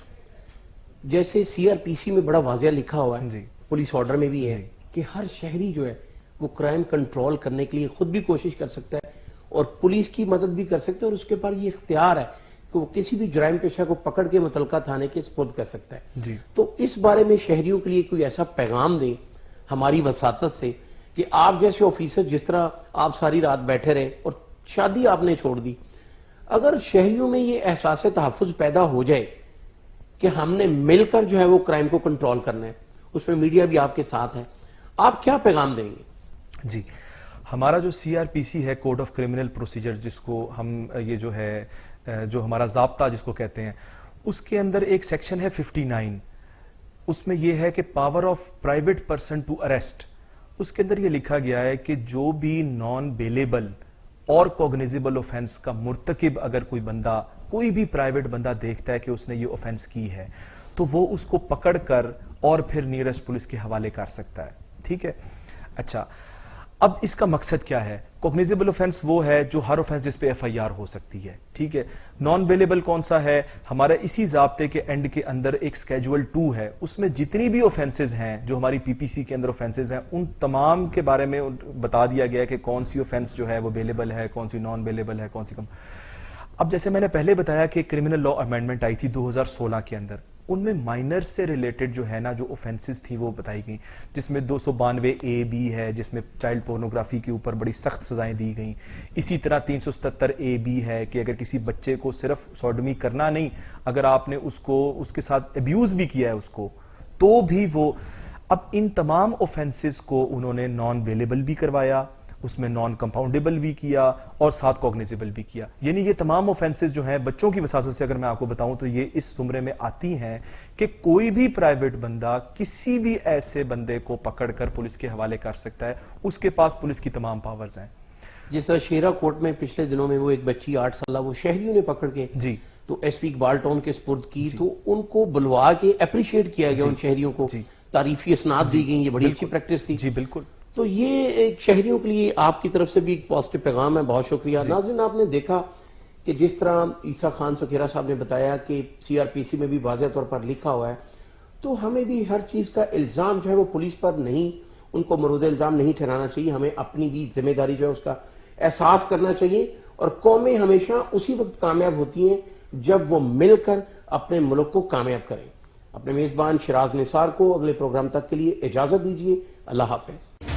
جیسے CRPC میں بڑا واضح لکھا ہوا ہے, پولیس آرڈر میں بھی ہے کہ ہر شہری جو ہے وہ کرائم کنٹرول کرنے کے لیے خود بھی کوشش کر سکتا ہے اور پولیس کی مدد بھی کر سکتا ہے, اور اس کے پاس یہ اختیار ہے کہ وہ کسی بھی جرائم پیشہ کو پکڑ کے متعلقہ تھانے کے سپرد کر سکتا ہے. تو اس بارے میں شہریوں کے لیے کوئی ایسا پیغام دیں ہماری وساطت سے کہ آپ جیسے آفیسر, جس طرح آپ ساری رات بیٹھے رہے اور شادی آپ نے چھوڑ دی, اگر شہریوں میں یہ احساس تحفظ پیدا ہو جائے کہ ہم نے مل کر جو ہے وہ کرائم کو کنٹرول کرنا ہے, اس میں میڈیا بھی آپ کے ساتھ ہے, آپ کیا پیغام دیں گے؟ جی, ہمارا جو CRPC ہے, کوڈ آف کرمنل پروسیجر, جس کو ہم یہ جو ہے جو ہمارا ضابطہ جس کو کہتے ہیں, اس کے اندر ایک سیکشن ہے 59, اس میں یہ ہے کہ power of private person to arrest. اس کے اندر یہ لکھا گیا ہے کہ جو بھی نان بیلیبل اور کوگنیزیبل اوفینس کا مرتکب اگر کوئی بندہ, کوئی بھی پرائیویٹ بندہ دیکھتا ہے کہ اس نے یہ اوفینس کی ہے تو وہ اس کو پکڑ کر اور پھر نیئرسٹ پولیس کے حوالے کر سکتا ہے. ٹھیک ہے. اچھا, اب اس کا مقصد کیا ہے؟ کوگنیزیبل اوفینس وہ ہے جو ہر اوفینس جس پہ FIR ہو سکتی ہے. ٹھیک ہے. نان بیلیبل کون سا ہے؟ ہمارا اسی ضابطے کے اینڈ کے اندر ایک اسکیجول 2 ہے, اس میں جتنی بھی اوفینسز ہیں جو ہماری PPC کے اندر اوفینسز ہیں ان تمام کے بارے میں بتا دیا گیا کہ کون سی اوفینس جو ہے وہ بیلیبل ہے, کون سی نان بیلیبل ہے, کون سی کم. اب جیسے میں نے پہلے بتایا کہ کرمنل لا امینڈمنٹ آئی تھی 2016 کے اندر, ان میں مائنرز سے ریلیٹڈ جو ہے نا جو اوفینسز تھی وہ بتائی گئیں, جس میں 292A-B ہے جس میں چائلڈ پورنوگرافی کے اوپر بڑی سخت سزائیں دی گئیں. اسی طرح 377A-B ہے کہ اگر کسی بچے کو صرف سوڈمی کرنا نہیں, اگر آپ نے اس کے ساتھ ابیوز بھی کیا ہے اس کو تو بھی وہ. اب ان تمام اوفینسز کو انہوں نے نان بیلیبل بھی کروایا, اس میں نان کمپاؤنڈیبل بھی کیا اور ساتھ کوگنیزیبل بھی کیا. یعنی یہ تمام اوفینسز جو ہیں بچوں کی وساطت سے اگر میں آپ کو بتاؤں تو یہ اس زمرے میں آتی ہیں کہ کوئی بھی پرائیویٹ بندہ کسی بھی ایسے بندے کو پکڑ کر پولیس کے حوالے کر سکتا ہے, اس کے پاس پولیس کی تمام پاورز ہیں. جس طرح شیرا کوٹ میں پچھلے دنوں میں وہ ایک بچی 8 سالہ وہ شہریوں نے پکڑ کے تو SP اقبال ٹاؤن کے سپرد کی, تو ان کو بلوا کے اپریشیٹ کیا گیا, ان شہریوں کو تعریفی اسناد دی گئی, یہ بڑی اچھی پریکٹس تھی. جی بالکل. تو یہ ایک شہریوں کے لیے آپ کی طرف سے بھی ایک پازیٹیو پیغام ہے, بہت شکریہ. ناظرین, آپ نے دیکھا کہ جس طرح عیسیٰ خان سکھیرا صاحب نے بتایا کہ CRPC میں بھی واضح طور پر لکھا ہوا ہے, تو ہمیں بھی ہر چیز کا الزام جو ہے وہ پولیس پر نہیں, ان کو مرود الزام نہیں ٹھہرانا چاہیے. ہمیں اپنی بھی ذمہ داری جو ہے اس کا احساس کرنا چاہیے, اور قومیں ہمیشہ اسی وقت کامیاب ہوتی ہیں جب وہ مل کر اپنے ملک کو کامیاب کریں. اپنے میزبان شراز نثار کو اگلے پروگرام تک کے لیے اجازت دیجیے. اللہ حافظ.